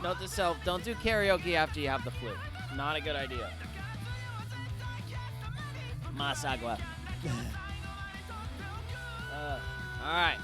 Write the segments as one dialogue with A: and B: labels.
A: Note to self, don't do karaoke after you have the flu. Not a good idea. Masagua. All right.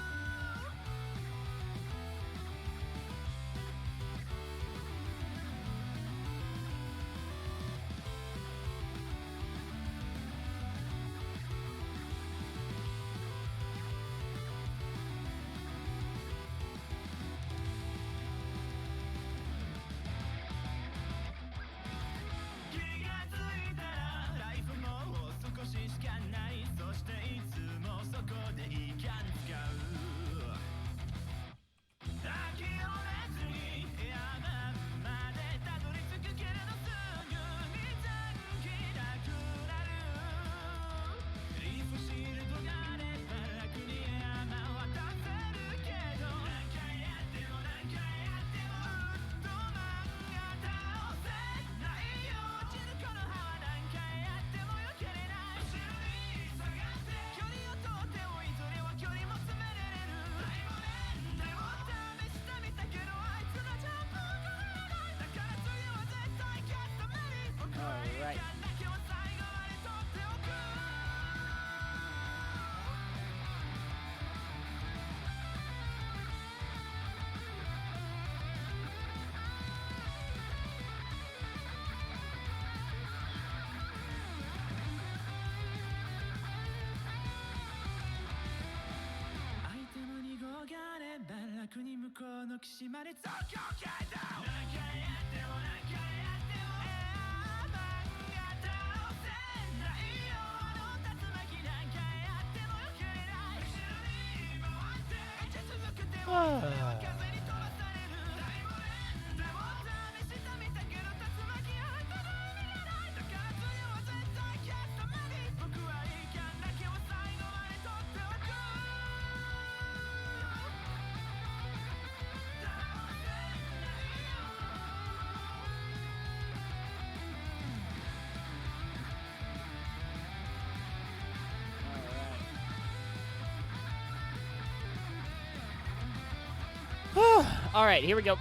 A: All right, here we go.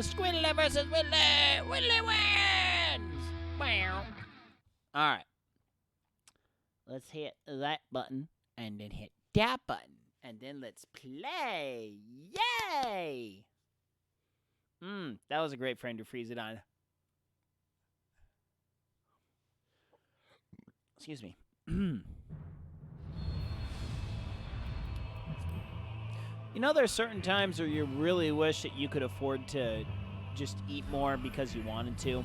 A: Squidly versus Willy. Willy wins. All right. Let's hit that button and then hit that button. And then let's play. Yay! That was a great frame to freeze it on. Excuse me. You know, there's certain times where you really wish that you could afford to just eat more because you wanted to.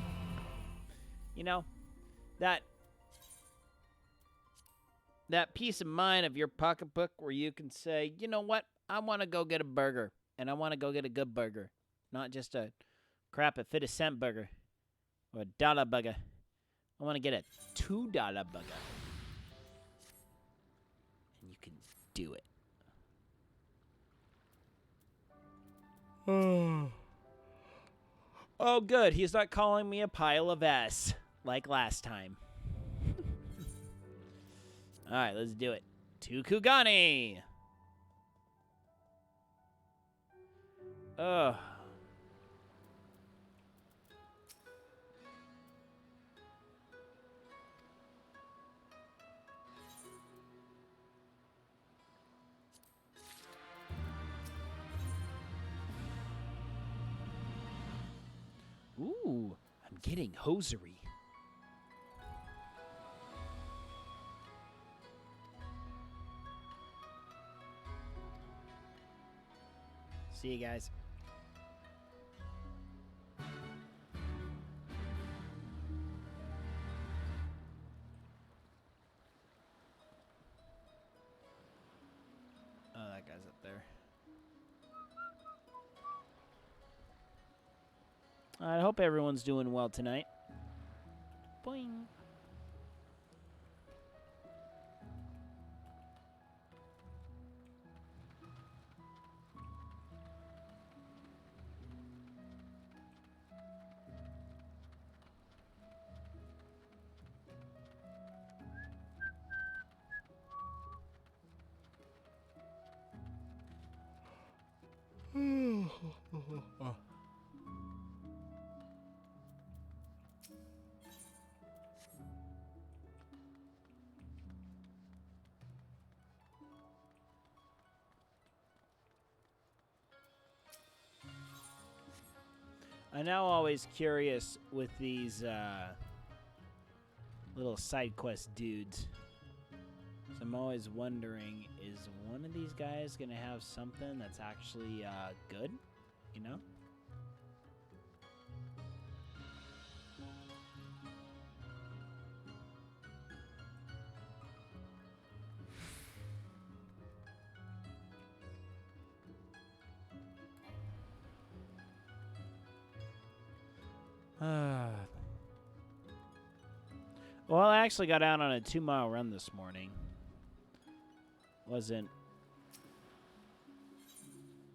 A: You know, that peace of mind of your pocketbook where you can say, you know what, I want to go get a burger, and I want to go get a good burger, not just a crap a 50-cent burger or a dollar burger. I want to get a $2 burger. And you can do it. Oh, good. He's not calling me a pile of S like last time. All right, let's do it. To Kugani. Ugh. Ooh, I'm getting hosiery. See you guys. Oh, that guy's up there. I hope everyone's doing well tonight. Boing. I'm now always curious with these little side quest dudes. So I'm always wondering, is one of these guys gonna have something that's actually good? You know? Well, I actually got out on a 2-mile run this morning. Wasn't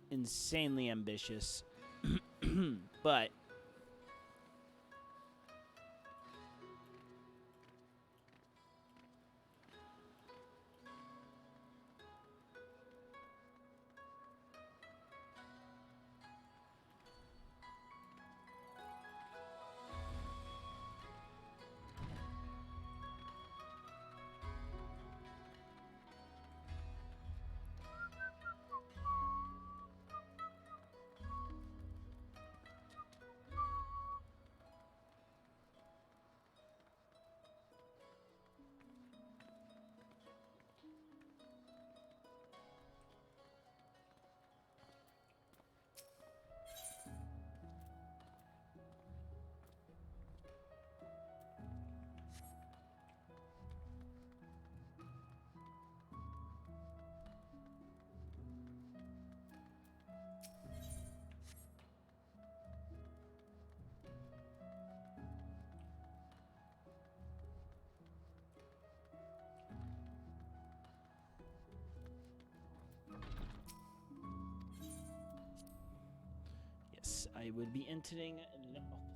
A: insanely ambitious, but yes, I would be entering the office.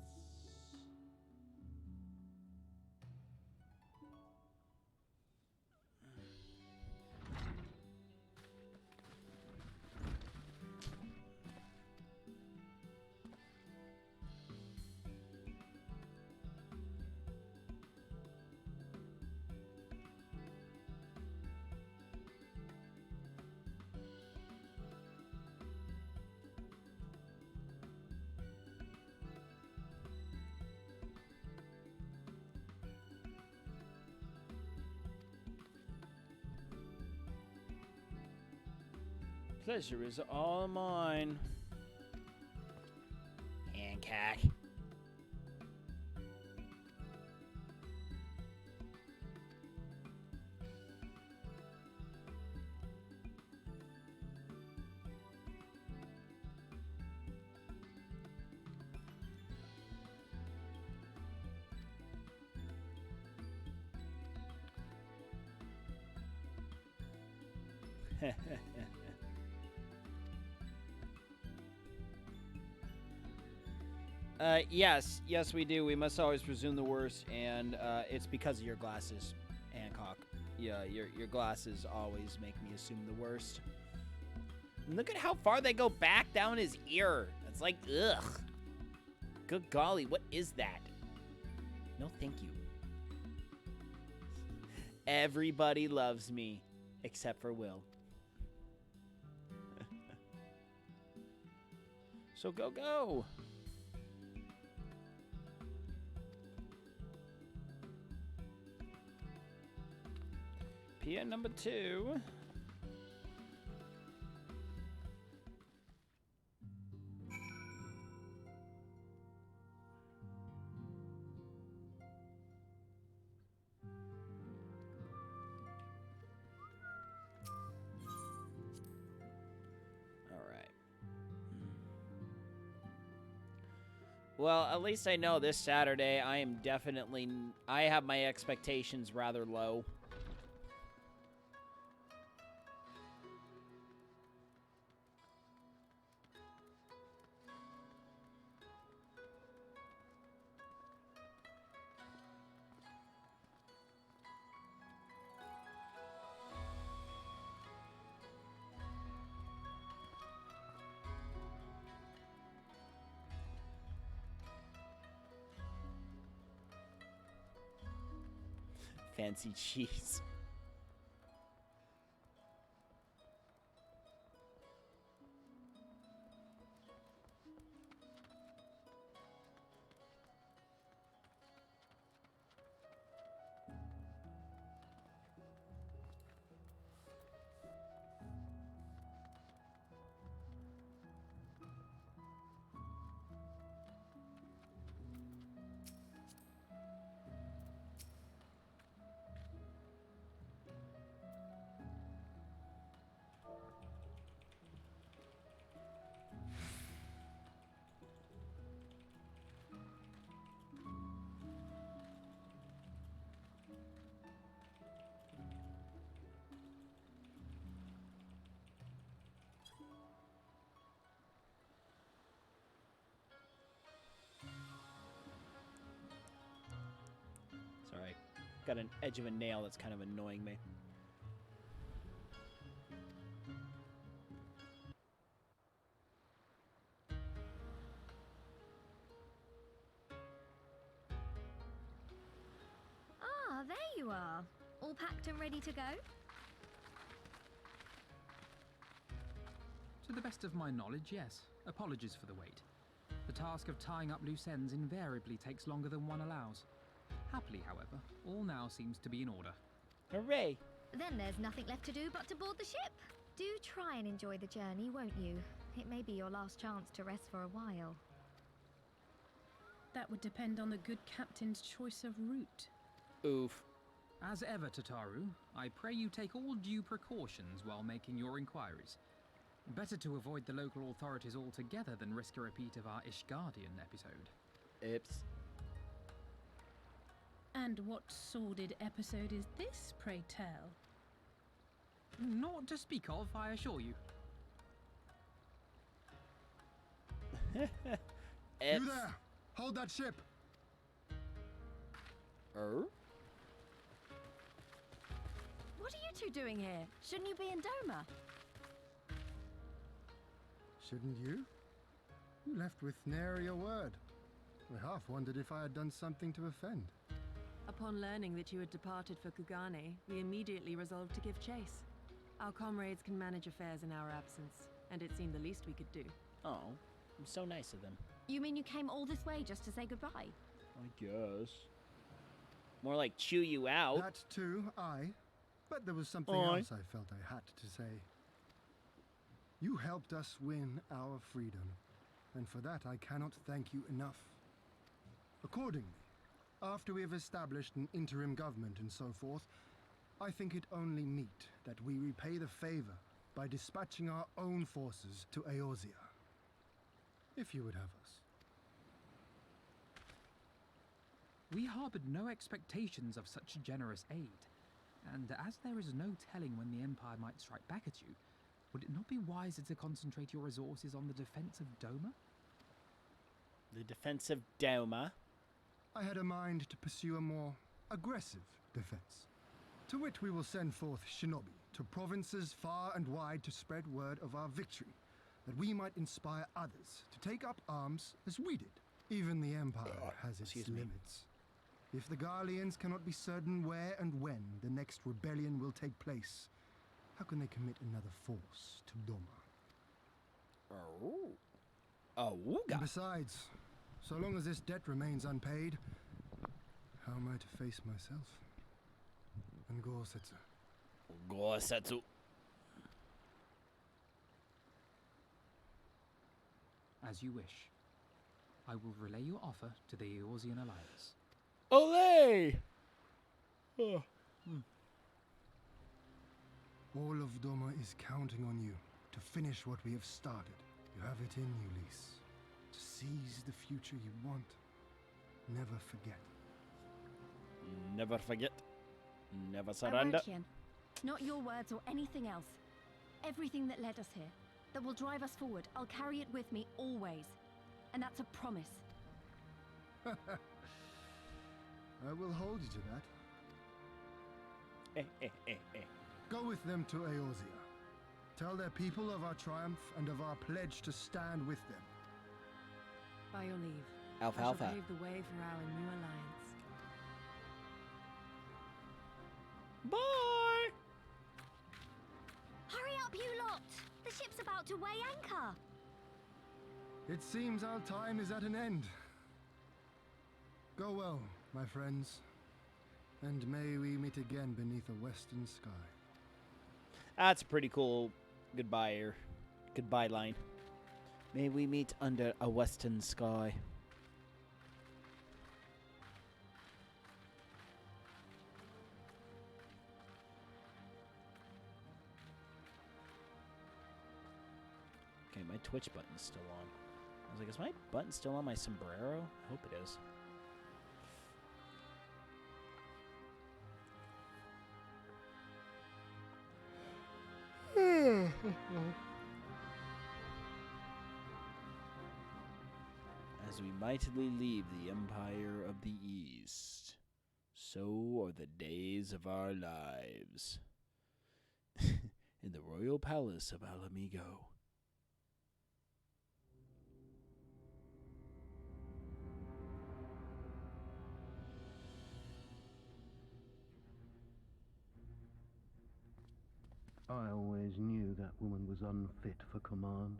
A: Pleasure is all mine. Hancock. Yes, we do. We must always presume the worst, and it's because of your glasses, Hancock. Yeah, your glasses always make me assume the worst. And look at how far they go back down his ear. It's like, ugh. Good golly, what is that? No, thank you. Everybody loves me, except for Will. So go. PN number 2. Well, at least I know this Saturday I have my expectations rather low. fancy cheese. Sorry, got an edge of a nail that's kind of annoying me.
B: Ah, there you are. All packed and ready to go?
C: To the best of my knowledge, yes. Apologies for the wait. The task of tying up loose ends invariably takes longer than one allows. Happily, however, all now seems to be in order.
A: Hooray!
B: Then there's nothing left to do but to board the ship. Do try and enjoy the journey, won't you? It may be your last chance to rest for a while.
D: That would depend on the good captain's choice of route.
A: Oof.
C: As ever, Tataru, I pray you take all due precautions while making your inquiries. Better to avoid the local authorities altogether than risk a repeat of our Ishgardian episode.
A: Oops.
D: And what sordid episode is this, pray tell?
C: Naught to speak of, I assure you.
A: It's...
E: You there! Hold that ship!
F: What are you two doing here? Shouldn't you be in Doma?
E: Shouldn't you? You left with nary a word. I half wondered if I had done something to offend.
F: Upon learning that you had departed for Kugane, we immediately resolved to give chase. Our comrades can manage affairs in our absence, and it seemed the least we could do.
A: Oh, I'm so nice of them.
B: You mean you came all this way just to say goodbye?
A: I guess. More like chew you out.
E: That too, aye. But there was something
A: Aye.
E: else I felt I had to say. You helped us win our freedom, and for that I cannot thank you enough. Accordingly, after we have established an interim government and so forth, I think it only meet that we repay the favor by dispatching our own forces to Eorzea. If you would have us.
C: We harbored no expectations of such generous aid, and as there is no telling when the Empire might strike back at you, would it not be wiser to concentrate your resources on the defense of Doma?
A: The defense of Doma.
E: I had a mind to pursue a more aggressive defense, to which we will send forth shinobi to provinces far and wide to spread word of our victory, that we might inspire others to take up arms as we did. Even the Empire has its
A: excuse me.
E: limits. If the Garleans cannot be certain where and when the next rebellion will take place, how can they commit another force to Doma?
A: Oh. Oh,
E: And besides, so long as this debt remains unpaid, how am I to face myself? And Gorsetsu?
A: Gorsetsu.
C: As you wish. I will relay your offer to the Eorzean Alliance.
A: Olay! Oh.
E: All of Doma is counting on you to finish what we have started. You have it in you, Lise. To seize the future you want. Never forget.
A: Never forget. Never
B: I
A: surrender.
B: won't, Yen. Not your words or anything else. Everything that led us here, that will drive us forward, I'll carry it with me always. And that's a promise.
E: I will hold you to that. Go with them to Eorzea. Tell their people of our triumph and of our pledge to stand with them.
F: By your leave, I
A: Alfalfa.
F: shall pave the way for our new alliance.
A: Bye!
B: Hurry up, you lot! The ship's about to weigh anchor.
E: It seems our time is at an end. Go well, my friends, and may we meet again beneath a western sky.
A: That's a pretty cool goodbye line. May we meet under a western sky. Okay, my Twitch button's still on. I was like, is my button still on my sombrero? I hope it is. As we mightily leave the Empire of the East, so are the days of our lives. In the royal palace of Alamigo.
G: I always knew that woman was unfit for command.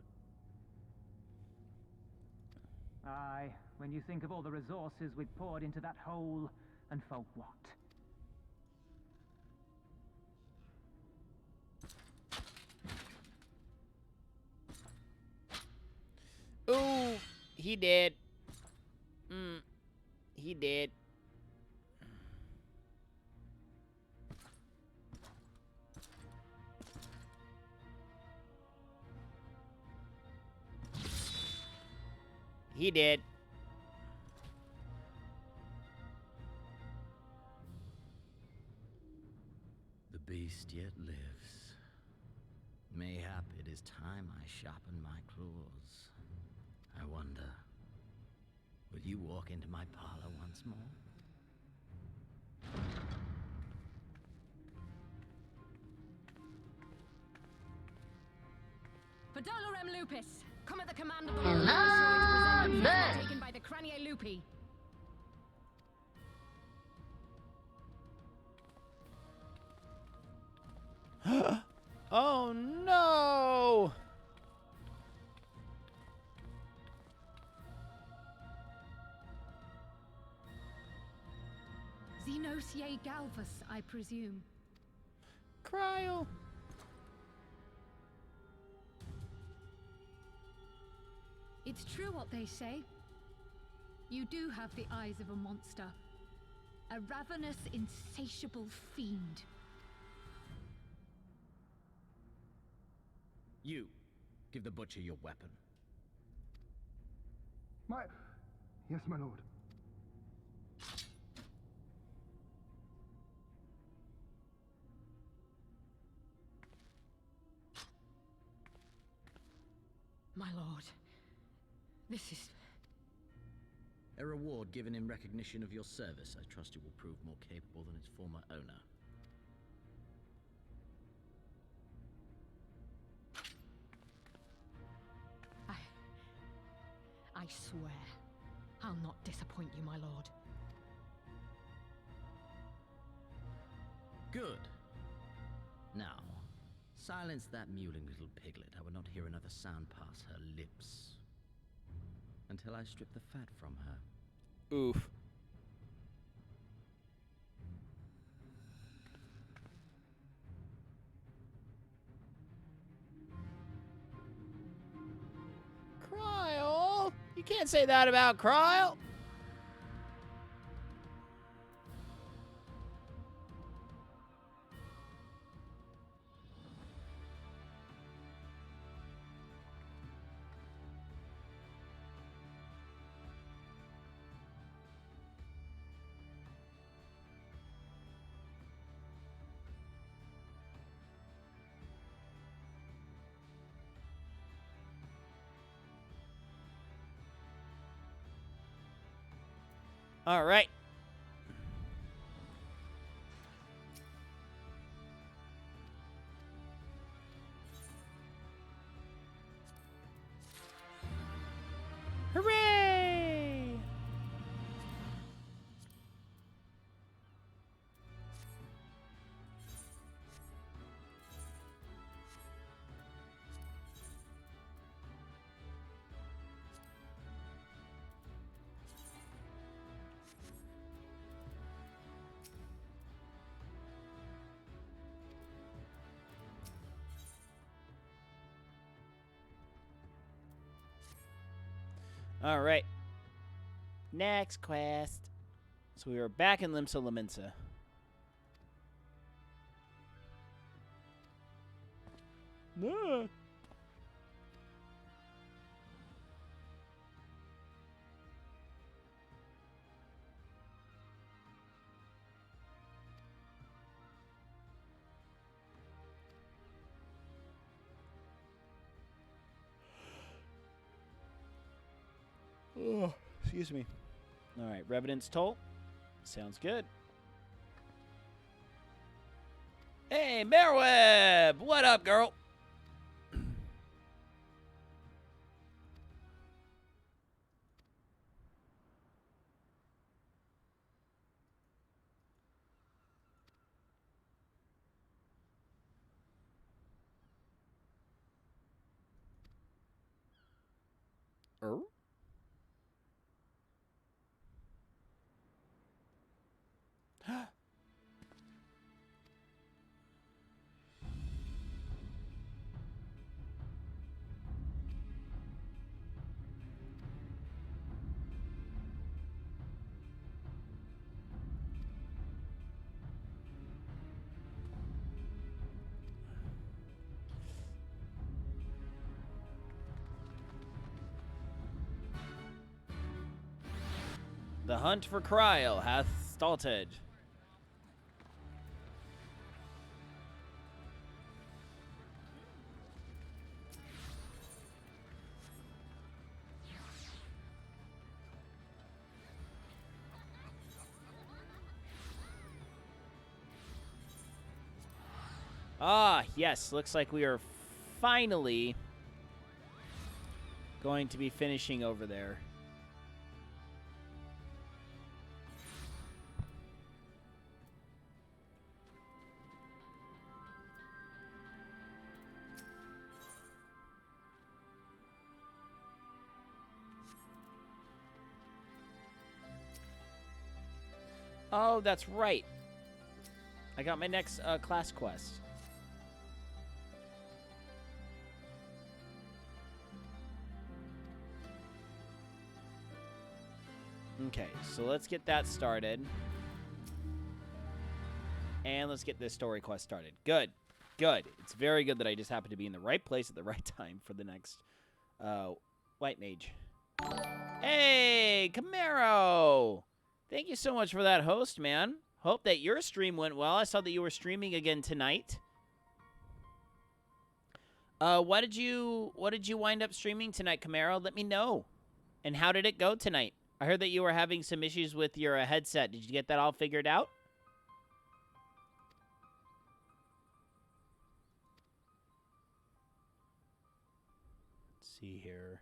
H: Aye, when you think of all the resources we've poured into that hole, and for what?
A: Ooh, he did. He did. He did.
I: The beast yet lives. Mayhap it is time I sharpen my claws. I wonder, will you walk into my parlor once more?
B: For Dolorem Lupus, come at the command of the Lord. Present themselves taken by the Cranier Lupi.
A: Oh no!
D: Xenosie Galvus, I presume.
A: Cryo.
D: It's true what they say. You do have the eyes of a monster. A ravenous, insatiable fiend.
I: You, give the butcher your weapon.
E: Yes, my lord.
F: My lord, this is...
I: A reward given in recognition of your service. I trust it will prove more capable than its former owner.
F: I swear, I'll not disappoint you, my lord.
I: Good. Now, silence that mewling little piglet. I will not hear another sound pass her lips. Until I strip the fat from her.
A: Oof. Cryle? You can't say that about Cryle. All right. Hooray! All right. Next quest. So we are back in Limsa Laminsa. No. Oh, excuse me. All right, Revenant's Toll. Sounds good. Hey, Merweb! What up, girl? The hunt for Kryl hath started. Ah, yes. Looks like we are finally going to be finishing over there. Oh, that's right. I got my next class quest. Okay, so let's get that started. And let's get this story quest started. Good. Good. It's very good that I just happened to be in the right place at the right time for the next White Mage. Hey, Camaro! Thank you so much for that host, man. Hope that your stream went well. I saw that you were streaming again tonight. What did you wind up streaming tonight, Camaro? Let me know. And how did it go tonight? I heard that you were having some issues with your headset. Did you get that all figured out? Let's see here.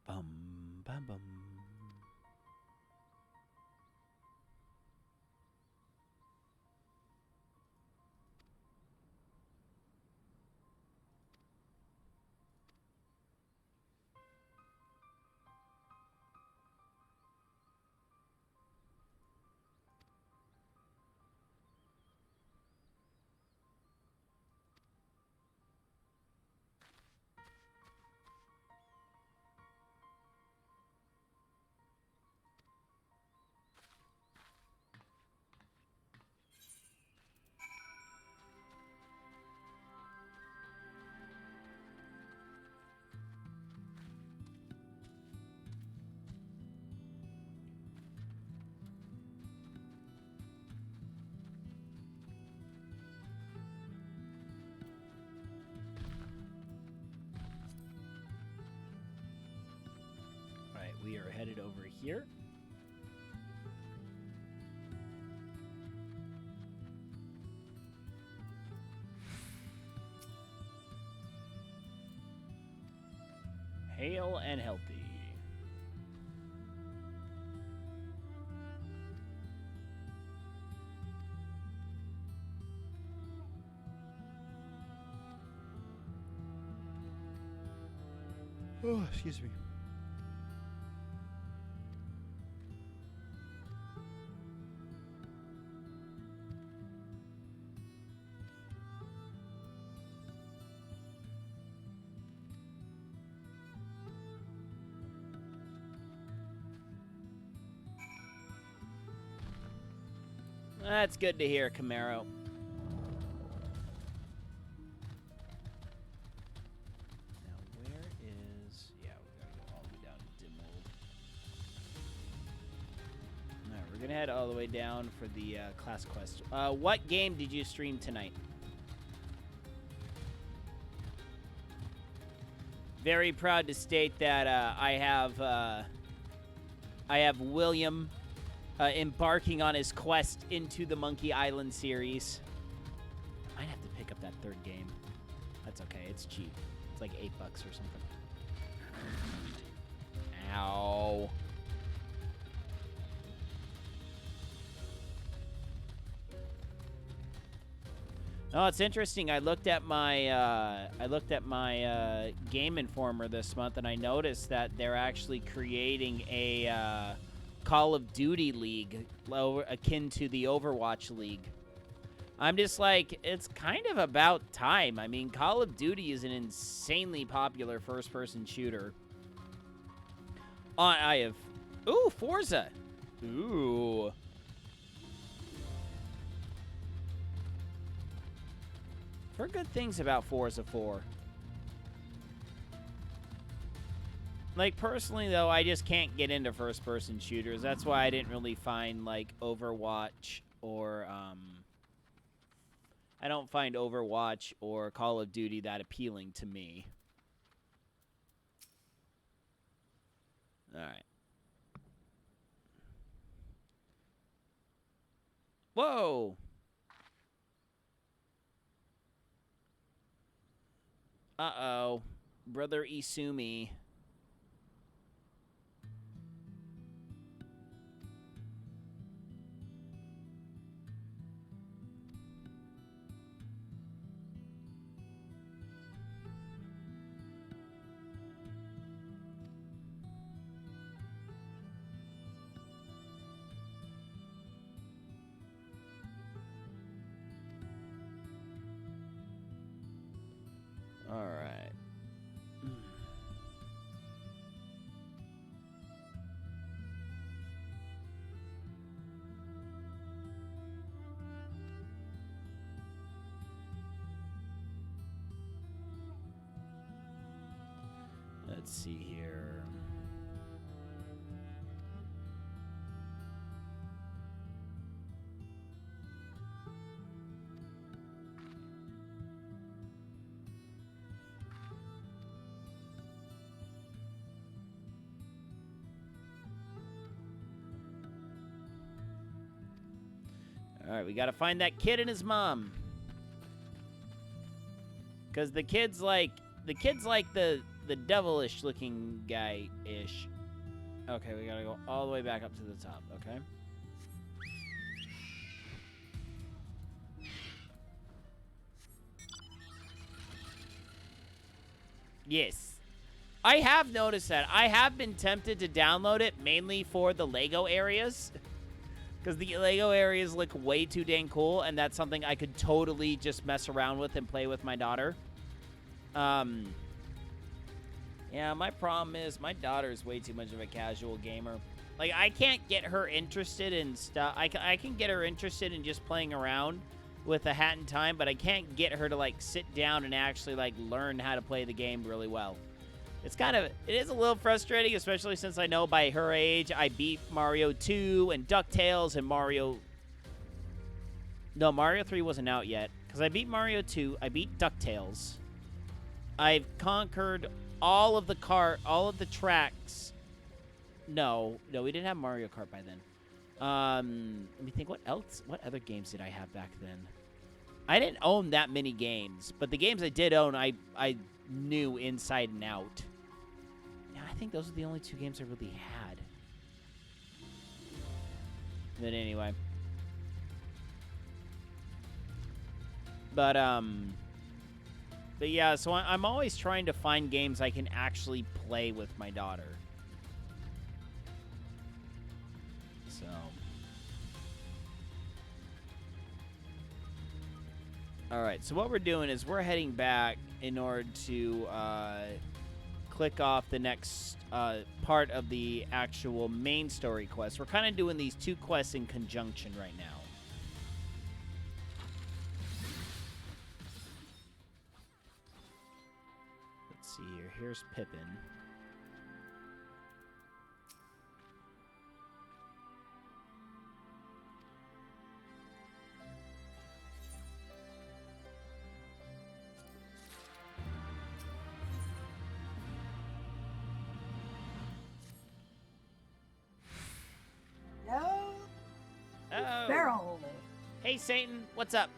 A: Bum, bum, bum. here. Hale and healthy.
J: Oh, excuse me.
A: That's good to hear, Camaro. Now, where is... Yeah, we gotta go all the way down to Dimmold. Alright, we're gonna head all the way down for the class quest. What game did you stream tonight? Very proud to state that I have William embarking on his quest into the Monkey Island series. Might have to pick up that third game. That's okay. It's cheap. It's like $8 or something. Ow. Oh, it's interesting. I looked at my Game Informer this month, and I noticed that they're actually creating a Call of Duty League akin to the Overwatch League. I'm just like, it's kind of about time. I mean, Call of Duty is an insanely popular first-person shooter. I have... Ooh, Forza. Ooh. I've heard good things about Forza 4. Like, personally, though, I just can't get into first-person shooters. That's why I didn't really find, like, Overwatch or, I don't find Overwatch or Call of Duty that appealing to me. Alright. Whoa! Uh-oh. Brother Isumi. All right. Let's see here. All right, we got to find that kid and his mom. Cuz the kid's like the devilish looking guy-ish. Okay, we got to go all the way back up to the top, okay? Yes. I have noticed that. I have been tempted to download it mainly for the Lego areas. Because the Lego areas look way too dang cool, and that's something I could totally just mess around with and play with my daughter. Yeah, my problem is my daughter's way too much of a casual gamer. Like, I can't get her interested in stuff. I can get her interested in just playing around with a Hat in Time, but I can't get her to, like, sit down and actually, like, learn how to play the game really well. It is a little frustrating, especially since I know by her age I beat Mario 2 and DuckTales and Mario... No, Mario 3 wasn't out yet. Because I beat Mario 2, I beat DuckTales. I've conquered all of the tracks No, we didn't have Mario Kart by then. Let me think. What else? What other games did I have back then? I didn't own that many games, but the games I did own, I knew inside and out. Yeah, I think those are the only 2 games I really had. But anyway. But yeah, so I'm always trying to find games I can actually play with my daughter. So. Alright, so what we're doing is we're heading back in order to click off the next part of the actual main story quest. We're kind of doing these 2 quests in conjunction right now. Let's see here. Here's Pippin.
J: No.
A: Oh.
J: Barrel.
A: Hey, Satan. What's up?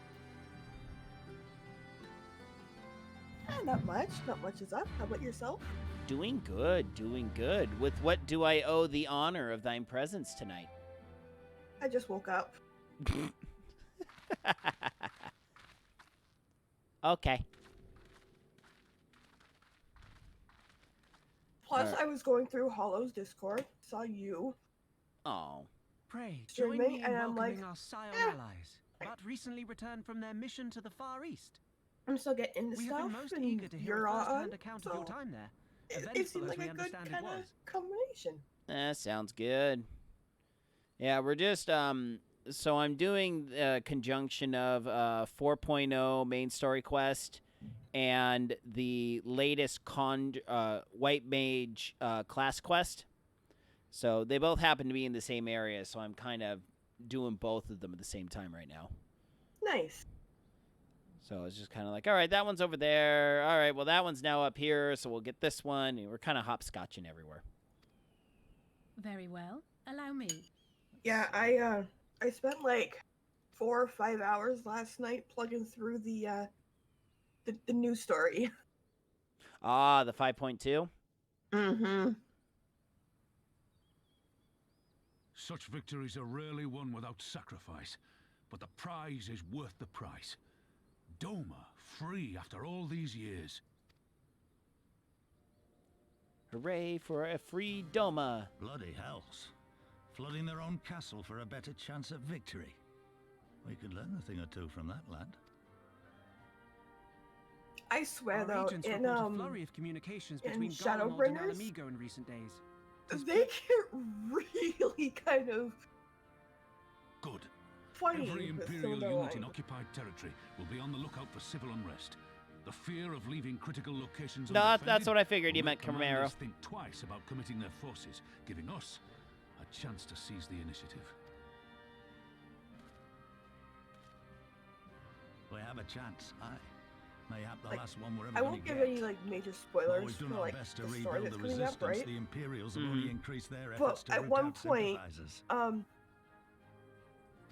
J: Not much. Not much is up. How about yourself?
A: Doing good. Doing good. With what do I owe the honor of thine presence tonight?
J: I just woke up.
A: Okay.
J: Plus,
A: Alright.
J: I was going through Hollow's Discord, saw you.
A: Oh.
K: Pray,
J: Join
K: join
J: me,
K: me in
J: and I'm
K: welcoming
J: like,
K: our Scion
J: "Eh."
K: allies, but recently returned from their mission to the Far East.
J: I'm still getting into
K: We
J: stuff,
K: have been most
J: and
K: eager to hear
J: you're
K: a
J: on,
K: first-hand account of your
J: so
K: time there.
J: it
K: Eventful
J: seems
K: as
J: like
K: we
J: a good
K: understand it
J: kind of
K: was.
J: combination.
A: Sounds good. Yeah, we're just, so I'm doing a conjunction of 4.0 main story quest and the latest White Mage class quest. So they both happen to be in the same area, so I'm kind of doing both of them at the same time right now.
J: Nice.
A: So it's just kind of like, all right, that one's over there. All right, well, that one's now up here, so we'll get this one. And we're kind of hopscotching everywhere.
D: Very well. Allow me.
J: Yeah, I spent like 4 or 5 hours last night plugging through the news story.
A: Ah, the 5.2?
J: Mm-hmm.
L: Such victories are rarely won without sacrifice, but the prize is worth the price. Doma, free after all these years.
A: Hooray for a free Doma.
M: Bloody hells. Flooding their own castle for a better chance at victory. We could learn a thing or two from that lad.
J: I swear
K: Our
J: though,
K: agents
J: in
K: report a flurry of communications between Garlemald and
J: Shadowbringers,
K: Alamigo in recent days.
J: they get really kind of
L: Good.
J: funny
L: Every
J: with some
L: Imperial
J: of their
L: unit in
J: language.
L: occupied territory will be on the lookout for civil unrest. The fear of leaving critical locations
A: No,
L: undefended
A: that's what I figured
L: will
A: you
L: make
A: meant, Camaro.
L: commanders think twice about committing their forces, giving us a chance to seize the initiative.
M: We have a chance, aye. Mayhap the
J: Like,
M: last one we're ever
J: I
M: gonna
J: won't give
M: get.
J: any like major spoilers
M: While we've
J: for
M: done our
J: like
M: best to
J: the story
M: rebuild
J: that's
M: the
J: coming up,
M: resistance,
J: right?
M: the Imperials have only increased their
J: But
M: efforts to
J: at
M: root
J: one
M: out
J: point,
M: sympathizers.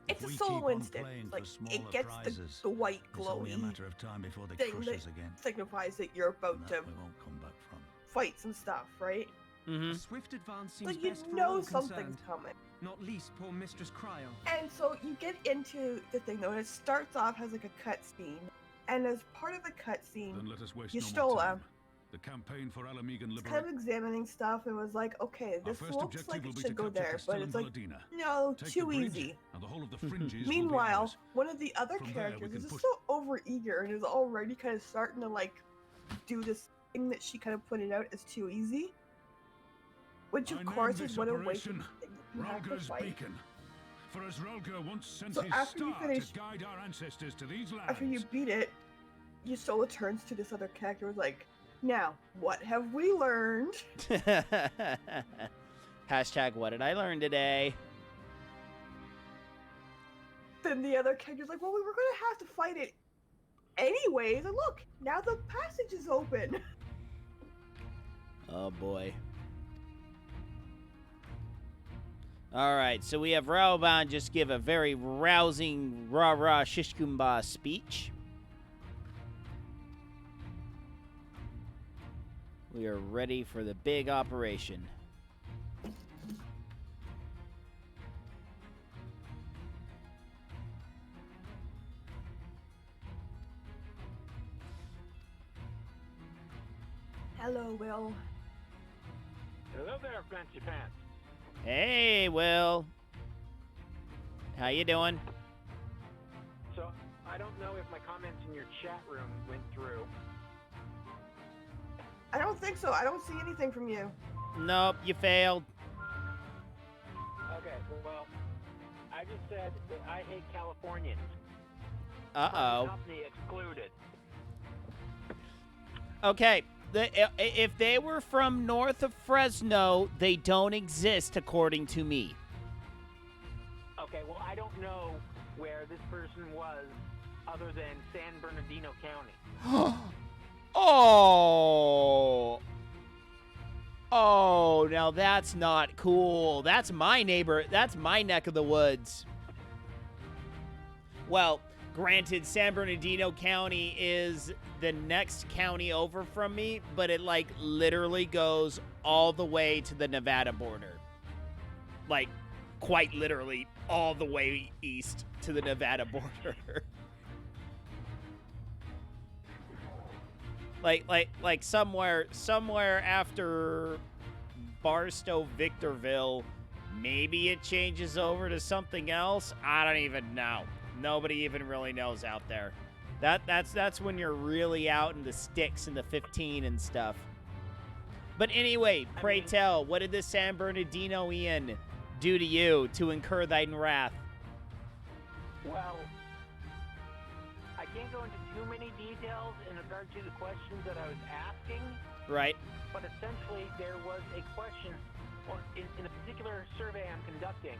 J: it's
M: If
J: a
M: we
J: solo
M: keep on
J: instant.
M: playing for
J: Like
M: smaller
J: it gets
M: prizes,
J: the white
M: it's only a
J: glowy
M: matter of time before they
J: thing
M: crush
J: that
M: us again.
J: signifies that you're about
M: And
J: to
M: that we won't come back from.
J: fight some stuff, right?
K: A swift advance
J: So
K: seems
J: you
K: best for
J: know
K: all
J: something's
K: concerned,
J: coming.
K: not least poor Mistress Cryo.
J: And so you get into the thing though, and it starts off as like a cutscene, and as part of the cutscene,
L: Then let us waste
J: you
L: no
J: stole
L: more
J: a
L: time. The campaign for Alamigan
J: it's kind of
L: liberation.
J: examining stuff and was like, okay,
L: Our
J: this
L: first
J: looks
L: objective
J: like
L: will
J: it
L: be
J: should
L: to
J: go
L: capture
J: there, but
L: Castellan
J: it's like,
L: Voladina.
J: no,
L: Take
J: too
L: the bridge,
J: easy.
L: and the whole of the fringes will be
J: Meanwhile,
L: ours.
J: one of the other
L: From there, we
J: characters
L: can
J: is just
L: push-
J: so overeager and is already kind of starting to like do this thing that she kind of pointed out as too easy. Which
L: I
J: of
L: named
J: course
L: this
J: is what awakens
L: operation
J: the thing that you have to
L: Ralga's
J: fight.
L: Beacon. For as Ralga once sent
J: So
L: his
J: after you
L: star
J: finish-
L: to guide our ancestors to these lands.
J: After you beat it, Yusola turns to this other character and was like, now, what have we learned?
A: Hashtag what did I learn today?
J: Then the other character's like, well, we were going to have to fight it anyways, and look, now the passage is open.
A: Oh boy. All right, so we have Raoban just give a very rousing rah-rah shishkumba speech. We are ready for the big operation.
J: Hello, Will.
N: Hello there, Fancy Pants.
A: Hey, Will. How you doing?
N: So, I don't know if my comments in your chat room went through.
J: I don't think so. I don't see anything from you.
A: Nope, you failed.
N: Okay, well, I just said that I hate Californians.
A: Uh-oh.
N: Company excluded.
A: Okay, if they were from north of Fresno, they don't exist according to me.
N: Okay, well, I don't know where this person was other than San Bernardino County.
A: Oh, now that's not cool. That's my neighbor. That's my neck of the woods. Well, granted, San Bernardino County is the next county over from me, but it, like, literally goes all the way to the Nevada border. Like, quite literally all the way east to the Nevada border. like somewhere after Barstow, Victorville, maybe it changes over to something else. I don't even know. Nobody even really knows out there. That's when you're really out in the sticks in the 15 and stuff. But anyway, pray tell, what did the San Bernardino Ian do to you to incur thine wrath?
N: Well, I can't go into too many details in regard to the questions that I was asking.
A: Right.
N: But essentially, there was a question, or in a particular survey I'm conducting,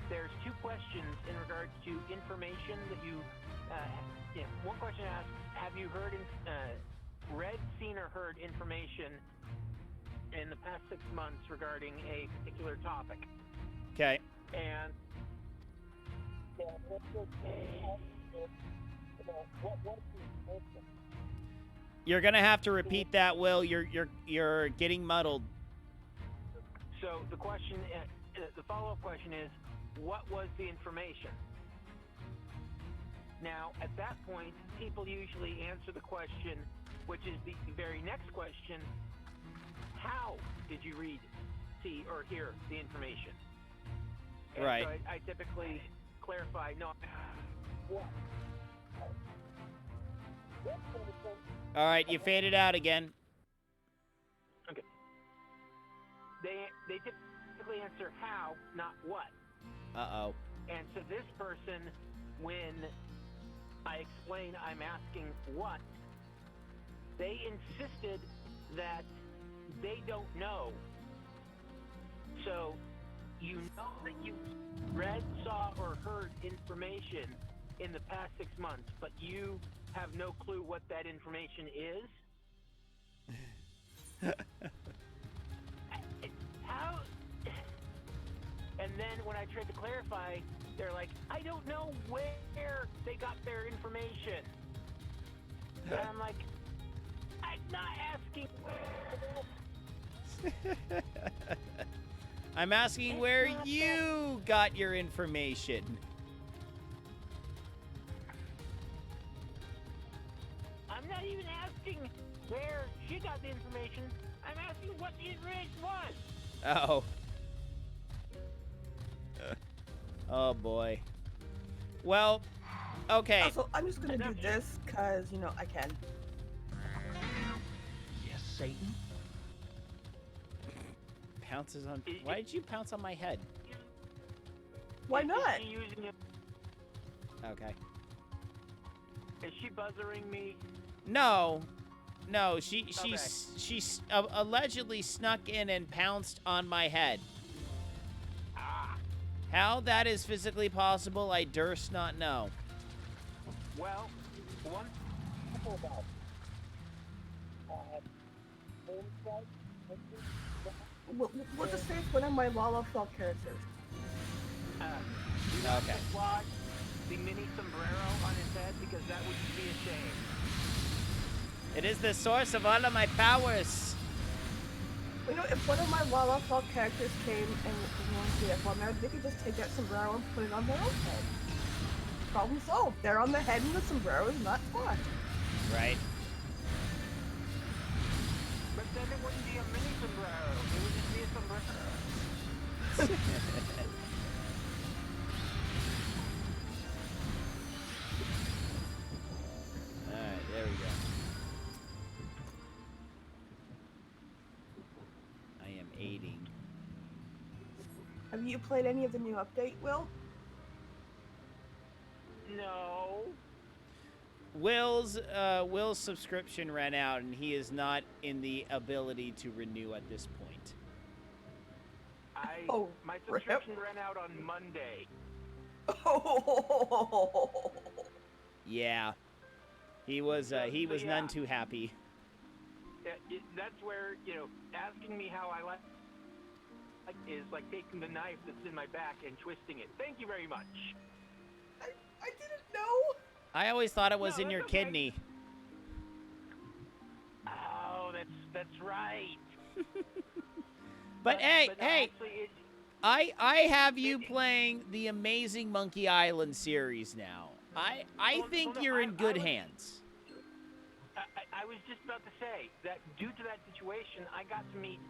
N: there's two questions in regard to information that you, one question asks, have you heard, read, seen, or heard information in the past 6 months regarding a particular topic?
A: Okay.
N: And
A: You're gonna have to repeat that, Will. You're getting muddled.
N: So the question, the follow-up question is, what was the information? Now, at that point, people usually answer the question, which is the very next question: how did you read, see, or hear the information? And
A: right.
N: So I typically clarify, no. What?
A: All right, you faded out again.
N: Okay. They typically answer how, not what.
A: Uh-oh.
N: And so this person, when I explain I'm asking what, they insisted that they don't know. So you know that you read, saw, or heard information in the past 6 months, but you have no clue what that information is? How? And then when I tried to clarify, they're like, I don't know where they got their information. And I'm like, I'm not asking where.
A: I'm asking where you got your information.
N: I'm not even asking where she got the information. I'm asking what the information was.
A: Oh. Oh, boy. Well, okay.
J: Also, I'm just gonna do this, because, I can.
A: Yes, Satan. Pounces on... Why did you pounce on my head?
J: Why not?
N: Is she using it?
A: Okay.
N: Is she buzzering me?
A: No. No, she allegedly snuck in and pounced on my head. How that is physically possible, I durst not know.
N: Well, one about
J: We'll just say it's one of my Lalafell characters.
N: Do not dislodge the mini sombrero on his head because that would be a shame.
A: It is the source of all of my powers.
J: You know, if one of my Lava Fall characters came and wanted to get one there, they could just take that sombrero and put it on their own head. Problem solved. They're on the head and the sombrero is not spot.
A: Right.
N: But then it wouldn't be a mini sombrero. It would just be a sombrero.
A: Alright, there we go. I am aiding.
J: Have you played any of the new update, Will?
N: No.
A: Will's subscription ran out, and he is not in the ability to renew at this point.
N: My subscription ran out on Monday.
A: Yeah, he was none too happy.
N: That's where, you know, asking me how I like is like taking the knife that's in my back and twisting it. Thank you very much.
J: I didn't know.
A: I always thought it was
N: No,
A: in your
N: that's okay.
A: kidney.
N: Oh, that's right.
A: But hey,
N: no,
A: hey,
N: actually,
A: I have you playing the Amazing Monkey Island series now. I think you're in good hands.
N: I was just about to say that due to that situation, I got to meet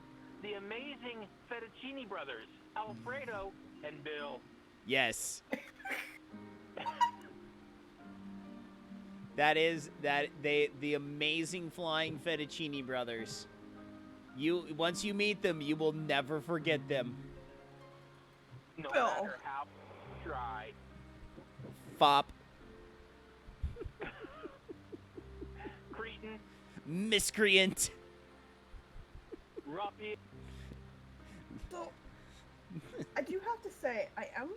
N: the amazing Fettuccine brothers, Alfredo and Bill.
A: Yes. The amazing flying Fettuccine brothers. Once you meet them, you will never forget them.
N: No matter how you try.
A: Fop.
N: Cretin.
A: Miscreant.
N: Ruffian.
J: So, I do have to say, I am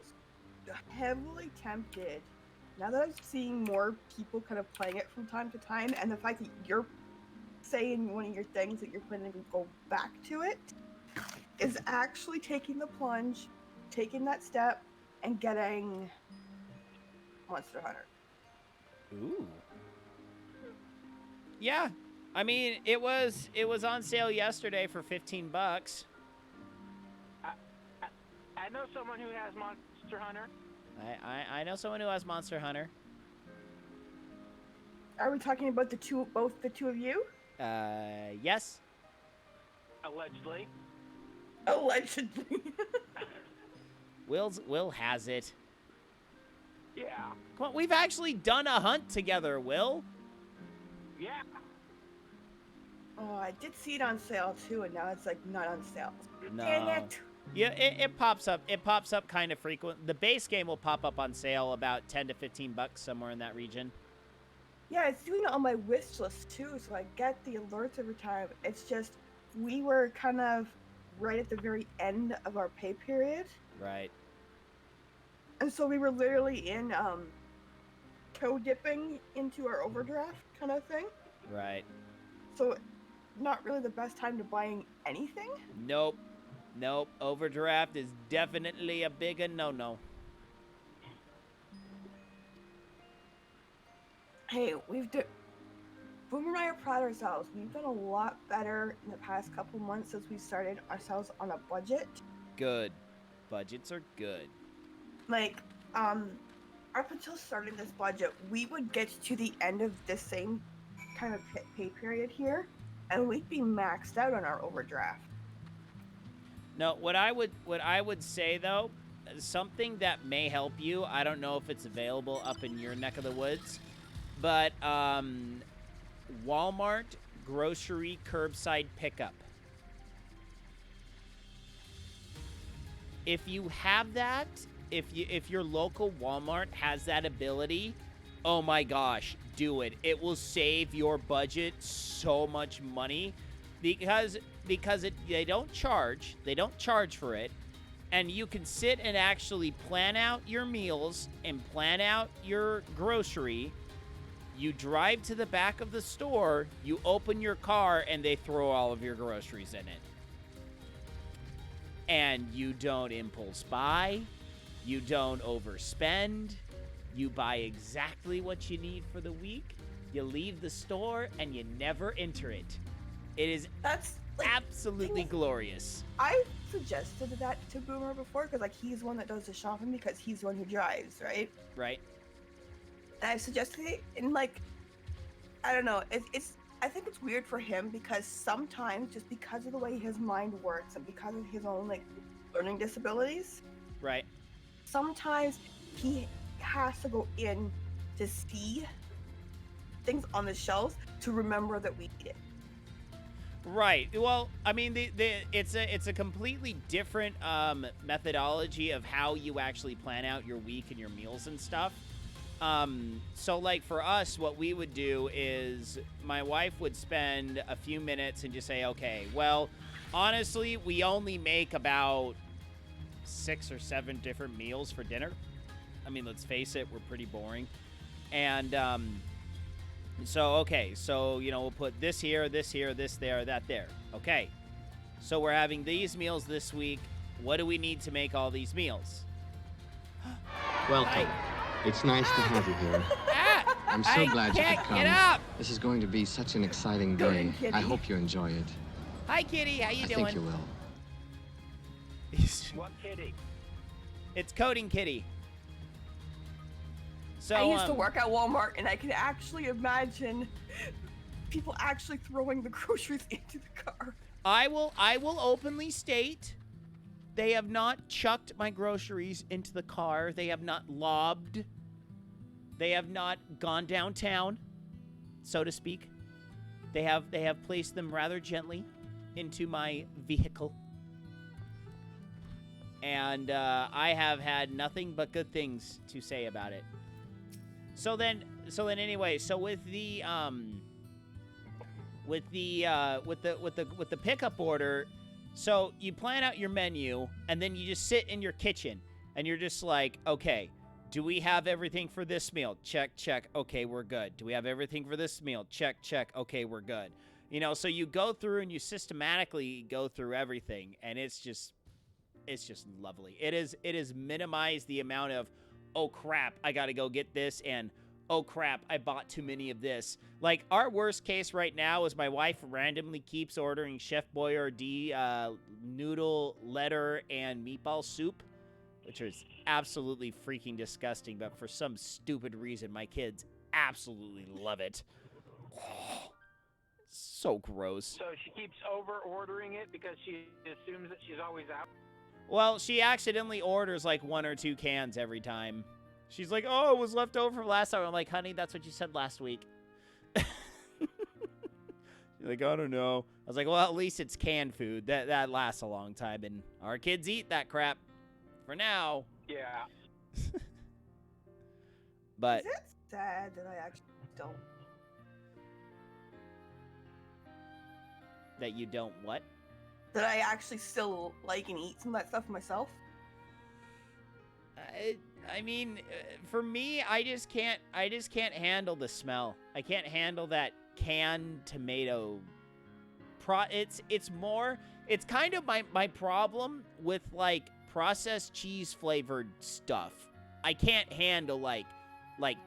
J: heavily tempted, now that I'm seeing more people kind of playing it from time to time, and the fact that you're saying one of your things that you're planning to go back to it, is actually taking the plunge, taking that step, and getting Monster Hunter.
A: Ooh. Yeah. I mean, it was on sale yesterday for $15.
N: I know someone who has Monster Hunter.
A: I know someone who has Monster Hunter.
J: Are we talking about both the two of you?
A: Yes.
N: Allegedly.
J: Allegedly.
A: Will has it.
N: Yeah.
A: Come on, we've actually done a hunt together, Will.
N: Yeah.
J: Oh, I did see it on sale too, and now it's like not on sale.
A: No.
J: Dang it.
A: Yeah, it pops up. It pops up kind of frequent. The base game will pop up on sale about $10 to $15 somewhere in that region.
J: Yeah, it's doing it on my wish list too, so I get the alerts every time. It's just we were kind of right at the very end of our pay period,
A: Right.
J: and so we were literally in toe dipping into our overdraft kind of thing.
A: Right.
J: So, not really the best time to buy anything.
A: Nope. Overdraft is definitely a big no-no.
J: Hey, Boomer and I are proud of ourselves. We've done a lot better in the past couple months since we started ourselves on a budget.
A: Good. Budgets are good.
J: Like, up until starting this budget, we would get to the end of this same kind of pay period here, and we'd be maxed out on our overdraft.
A: No, what I would say though, something that may help you. I don't know if it's available up in your neck of the woods, but Walmart grocery curbside pickup. If you have that, if your local Walmart has that ability, oh my gosh, do it. It will save your budget so much money because they don't charge for it, and you can sit and actually plan out your meals and plan out your grocery. You drive to the back of the store, you open your car, and they throw all of your groceries in it. And you don't impulse buy. You don't overspend. You buy exactly what you need for the week. You leave the store and you never enter it. It is absolutely glorious.
J: I suggested that to Boomer before because like he's the one that does the shopping because he's the one who drives, right?
A: Right.
J: And I suggested it, and like, I don't know, it's I think it's weird for him because sometimes just because of the way his mind works and because of his own like learning disabilities,
A: right?
J: Sometimes he has to go in to see things on the shelves to remember that we need it.
A: Right. Well, I mean, it's a completely different methodology of how you actually plan out your week and your meals and stuff. So like for us, what we would do is my wife would spend a few minutes and just say, okay, well, honestly, we only make about 6 or 7 different meals for dinner. I mean, let's face it, we're pretty boring. And, so, okay, so, you know, we'll put this here, this there, that there. Okay, so we're having these meals this week. What do we need to make all these meals?
O: Welcome. It's nice to have you here. I'm so glad you could come.
A: Get up!
O: This is going to be such an exciting day. I hope you enjoy it.
A: Hi, Kitty. How you doing?
O: I think you will.
N: What kitty?
A: It's Coding Kitty. So
J: I used to work at Walmart, and I can actually imagine people actually throwing the groceries into the car.
A: I will openly state they have not chucked my groceries into the car. They have not lobbed. They have not gone downtown, so to speak. They have placed them rather gently into my vehicle. And I have had nothing but good things to say about it. So then anyway, so with the pickup order, so you plan out your menu and then you just sit in your kitchen and you're just like, okay, do we have everything for this meal? Check, check. Okay, we're good. Do we have everything for this meal? Check, check. Okay, we're good. You know, so you go through and you systematically go through everything, and it's just lovely. It is minimized the amount of, oh crap, I gotta go get this, and oh crap, I bought too many of this. Like, our worst case right now is my wife randomly keeps ordering Chef Boyardee noodle, letter, and meatball soup, which is absolutely freaking disgusting, but for some stupid reason, my kids absolutely love it. So gross.
N: So she keeps over-ordering it because she assumes that she's always out?
A: Well, she accidentally orders like 1 or 2 cans every time. She's like, oh, it was left over from last time. I'm like, honey, that's what you said last week. She's like, I don't know. I was like, well, at least it's canned food. That lasts a long time, and our kids eat that crap for now.
N: Yeah.
A: But
J: is it sad that I actually don't?
A: That you don't what?
J: That I actually still like and eat some of that stuff myself?
A: I mean, for me, I just can't handle the smell. I can't handle that canned tomato. It's kind of my problem with like processed cheese flavored stuff. I can't handle like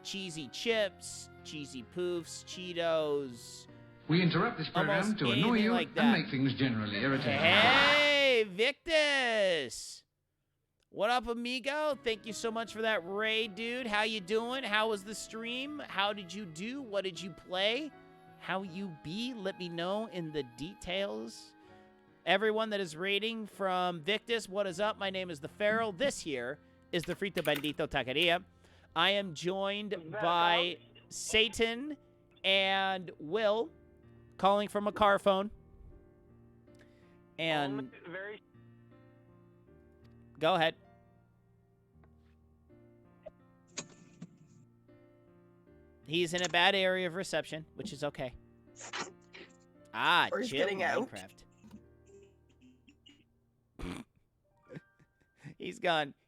A: cheesy chips, cheesy poofs, Cheetos.
P: We interrupt this program to annoy you
A: like
P: and make things generally irritating.
A: Hey, Victus! What up, amigo? Thank you so much for that raid, dude. How you doing? How was the stream? How did you do? What did you play? How you be? Let me know in the details. Everyone that is raiding from Victus, what is up? My name is The Feral. This here is the Frito Bandito Taqueria. I am joined by Satan and Will, calling from a car phone. And go ahead. He's in a bad area of reception, which is okay. Ah,
J: or he's
A: chill,
J: getting out.
A: Minecraft.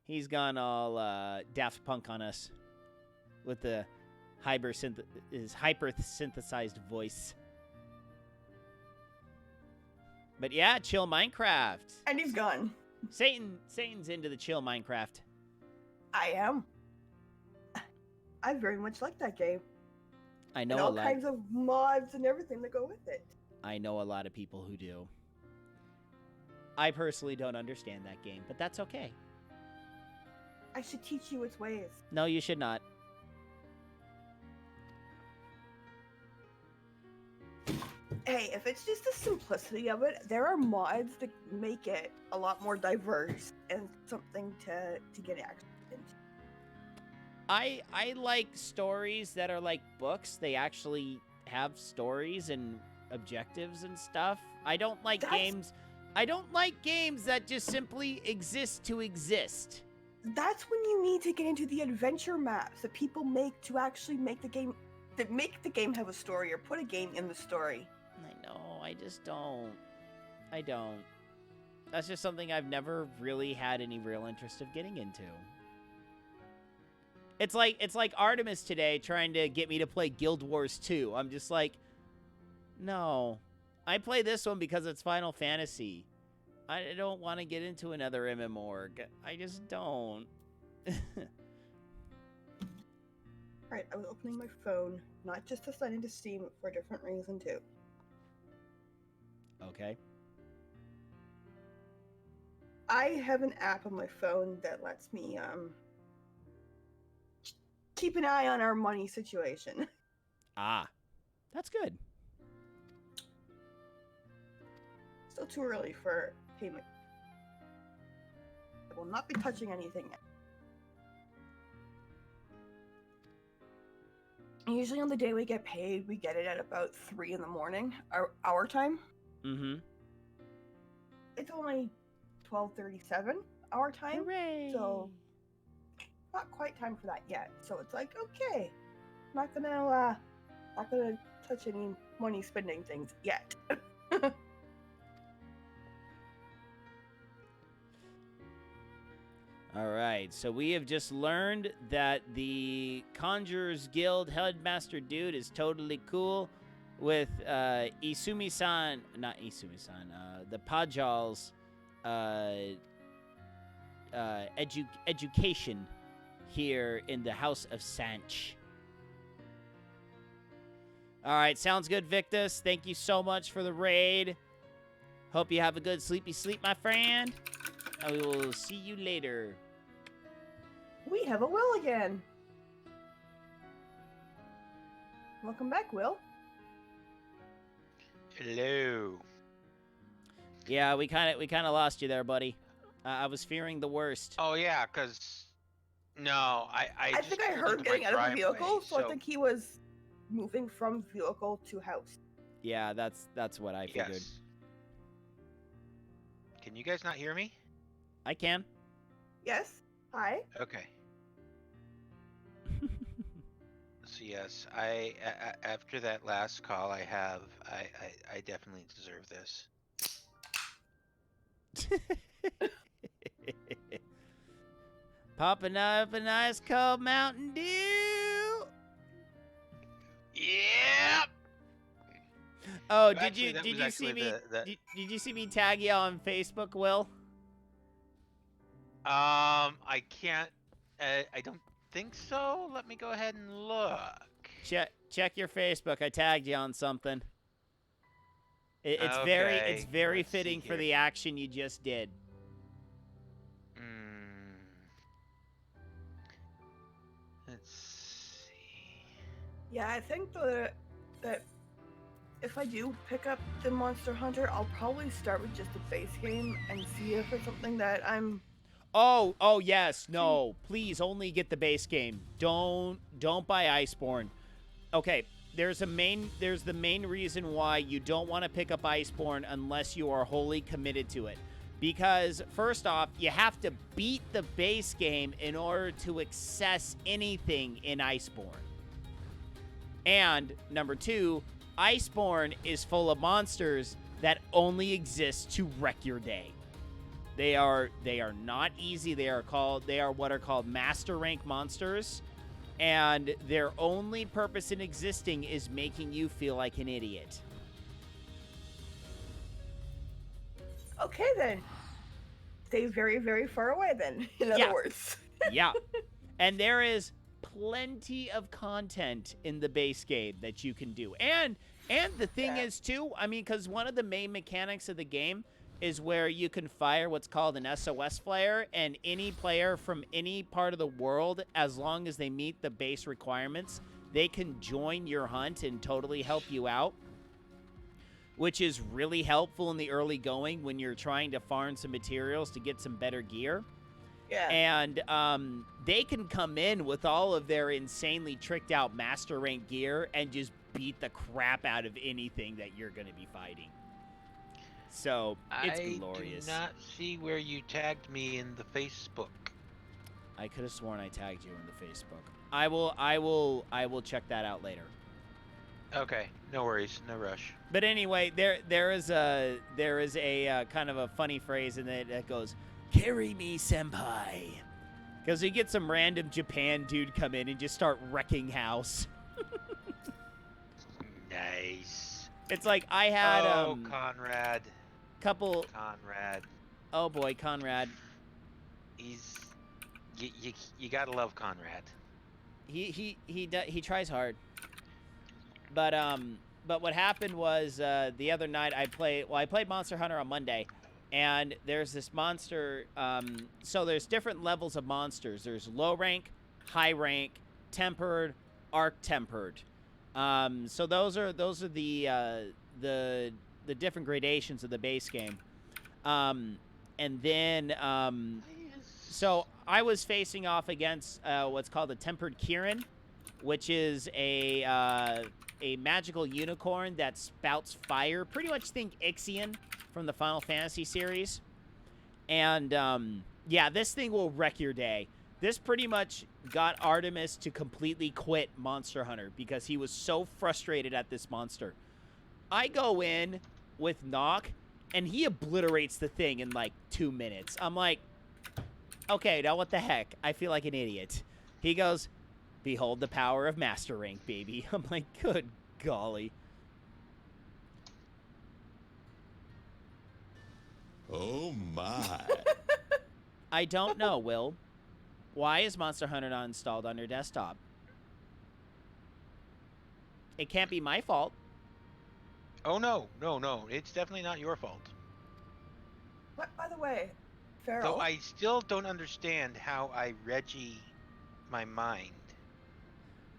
A: He's gone all Daft Punk on us with the his hyper-synthesized voice. But yeah, chill Minecraft.
J: And he's gone.
A: Satan's into the chill Minecraft.
J: I am. I very much like that game.
A: I know
J: and
A: a
J: all
A: lot.
J: kinds of mods and everything that go with it.
A: I know a lot of people who do. I personally don't understand that game, but that's okay.
J: I should teach you its ways.
A: No, you should not.
J: Hey, if it's just the simplicity of it, there are mods that make it a lot more diverse and something to get access into.
A: I like stories that are like books. They actually have stories and objectives and stuff. I don't like games. I don't like games that just simply exist to exist.
J: That's when you need to get into the adventure maps that people make to actually make the game have a story or put a game in the story.
A: I know, I just don't. I don't. That's just something I've never really had any real interest of getting into. It's like Artemis today trying to get me to play Guild Wars 2. I'm just like, no. I play this one because it's Final Fantasy. I don't want to get into another MMORG. I just don't.
J: Alright, I was opening my phone, not just to sign into Steam, but for a different reason too.
A: Okay.
J: I have an app on my phone that lets me keep an eye on our money situation.
A: Ah, that's good.
J: Still too early for payment. I will not be touching anything yet. Usually on the day we get paid, we get it at about 3 in the morning, our time.
A: Mm-hmm.
J: It's only 12:37 our time.
A: Hooray!
J: So not quite time for that yet. So it's like, okay, not gonna touch any money spending things yet.
A: All right, so we have just learned that the Conjurers Guild Headmaster dude is totally cool with Isumi-san, not Isumi-san, the Pajal's education here in the House of Sanch. All right, sounds good, Victus. Thank you so much for the raid. Hope you have a good sleepy sleep, my friend. And we will see you later.
J: We have a Will again. Welcome back, Will.
Q: Hello.
A: Yeah, we kind of lost you there, buddy. I was fearing the worst.
Q: Oh yeah, cause no, I
J: think I heard getting out of the vehicle, so I think he was moving from vehicle to house.
A: Yeah, that's what I figured.
Q: Yes. Can you guys not hear me?
A: I can.
J: Yes. Hi.
Q: Okay. So yes, I after that last call I definitely deserve this.
A: Popping up a nice cold Mountain Dew.
Q: Yep.
A: Oh,
Q: Did you
A: see me? Did you see me tag you on Facebook, Will?
Q: I can't. I don't think so. Let me go ahead and look.
A: Check your Facebook. I tagged you on something. It's
Q: Okay,
A: very
Q: let's see
A: fitting for
Q: here.
A: the action you just did.
Q: Let's see.
J: Yeah, I think that if I do pick up the Monster Hunter, I'll probably start with just the base game and see if it's something that I'm.
A: Oh yes, no. Please only get the base game. Don't buy Iceborne. Okay, there's the main reason why you don't want to pick up Iceborne unless you are wholly committed to it. Because first off, you have to beat the base game in order to access anything in Iceborne. And number 2, Iceborne is full of monsters that only exist to wreck your day. They are not easy. They are what are called master rank monsters, and their only purpose in existing is making you feel like an idiot.
J: Okay then. Stay very, very far away then, in other words.
A: Yeah. And there is plenty of content in the base game that you can do. And the thing is, too, I mean, because one of the main mechanics of the game is where you can fire what's called an SOS flare, and any player from any part of the world, as long as they meet the base requirements, they can join your hunt and totally help you out, which is really helpful in the early going when you're trying to farm some materials to get some better gear.
J: Yeah.
A: And they can come in with all of their insanely tricked out master rank gear and just beat the crap out of anything that you're going to be fighting. So it's glorious.
Q: I do not see where you tagged me in the Facebook.
A: I could have sworn I tagged you in the Facebook. I will check that out later.
Q: Okay, no worries, no rush.
A: But anyway, there is a kind of a funny phrase in it that goes, "Carry me, senpai," because you get some random Japan dude come in and just start wrecking house.
Q: Nice.
A: It's like I had
Q: Conrad. Conrad.
A: Oh boy, Conrad.
Q: He's you gotta love Conrad.
A: He tries hard. But what happened was the other night I played Monster Hunter on Monday, and there's this monster. So there's different levels of monsters. There's low rank, high rank, tempered, arc tempered. So those are the different gradations of the base game. And then so I was facing off against what's called a tempered Kirin, which is a magical unicorn that spouts fire. Pretty much think Ixion from the Final Fantasy series. And yeah, this thing will wreck your day. This pretty much got Artemis to completely quit Monster Hunter because he was so frustrated at this monster. I go in with Knock, and he obliterates the thing in like 2 minutes. I'm like, okay, now what the heck? I feel like an idiot. He goes, "Behold the power of Master Rank, baby." I'm like, good golly.
R: Oh my.
A: I don't know, Will. Why is Monster Hunter not installed on your desktop? It can't be my fault.
Q: Oh no, it's definitely not your fault.
J: But by the way, Farrell.
Q: Though I still don't understand how I Reggie my mind.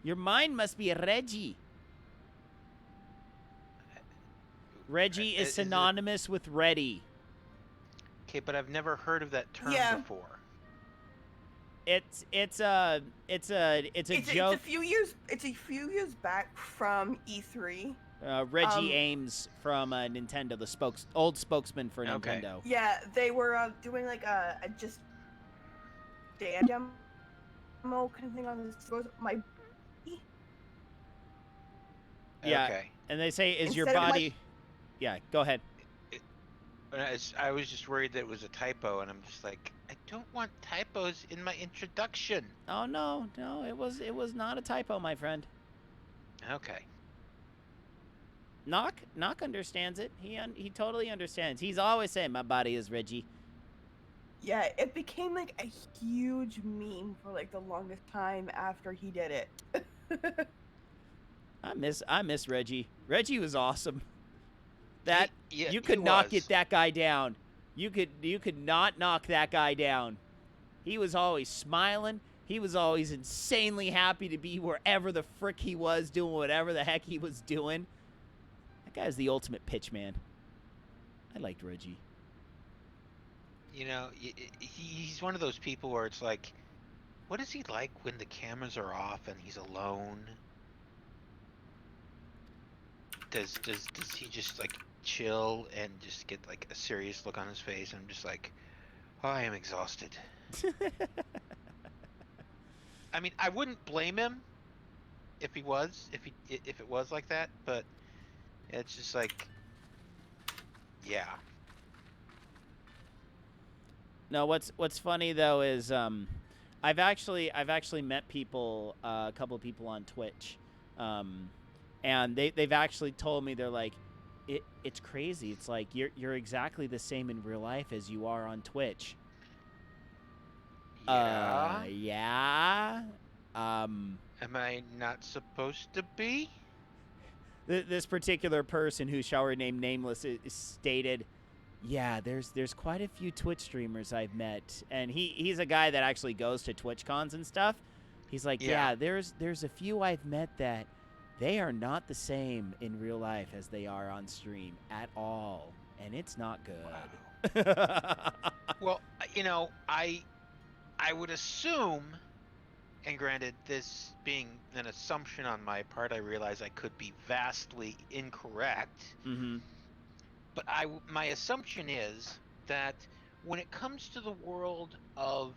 A: Your mind must be a Reggie. Reggie is synonymous with ready.
Q: Okay, but I've never heard of that term before.
A: It's a joke.
J: It's a few years back from E3.
A: Reggie Ames from Nintendo, the old spokesman for Nintendo.
J: Yeah, they were doing like a just demo kind of thing on this. My
A: yeah,
Q: okay.
A: And they say, "Is
J: Instead
A: your
J: of my-
A: body?" Yeah, go ahead.
Q: I was just worried that it was a typo, and I'm just like, I don't want typos in my introduction.
A: Oh no, it was not a typo, my friend.
Q: Okay.
A: Knock understands it. He totally understands. He's always saying, "My body is Reggie."
J: Yeah, it became like a huge meme for like the longest time after he did it.
A: I miss Reggie. Reggie was awesome. That
Q: Yeah,
A: you could not get that guy down. You could not knock that guy down. He was always smiling. He was always insanely happy to be wherever the frick he was, doing whatever the heck he was doing. That guy's the ultimate pitch man. I liked Reggie.
Q: You know, he's one of those people where it's like, what is he like when the cameras are off and he's alone? Does he just like chill and just get like a serious look on his face? I'm just like, oh, I am exhausted. I mean, I wouldn't blame him if it was like that, but it's just like, yeah.
A: No, what's funny though is I've actually met people, a couple of people on Twitch, and they've actually told me, they're like, it's crazy. It's like you're exactly the same in real life as you are on Twitch. Yeah.
Q: Am I not supposed to be?
A: This particular person, who shall remain nameless, stated, "Yeah, there's quite a few Twitch streamers I've met, and he's a guy that actually goes to Twitch cons and stuff. He's like, yeah, there's a few I've met that they are not the same in real life as they are on stream at all, and it's not good." Wow.
Q: Well, I would assume, and granted, this being an assumption on my part, I realize I could be vastly incorrect.
A: Mm-hmm.
Q: But my assumption is that when it comes to the world of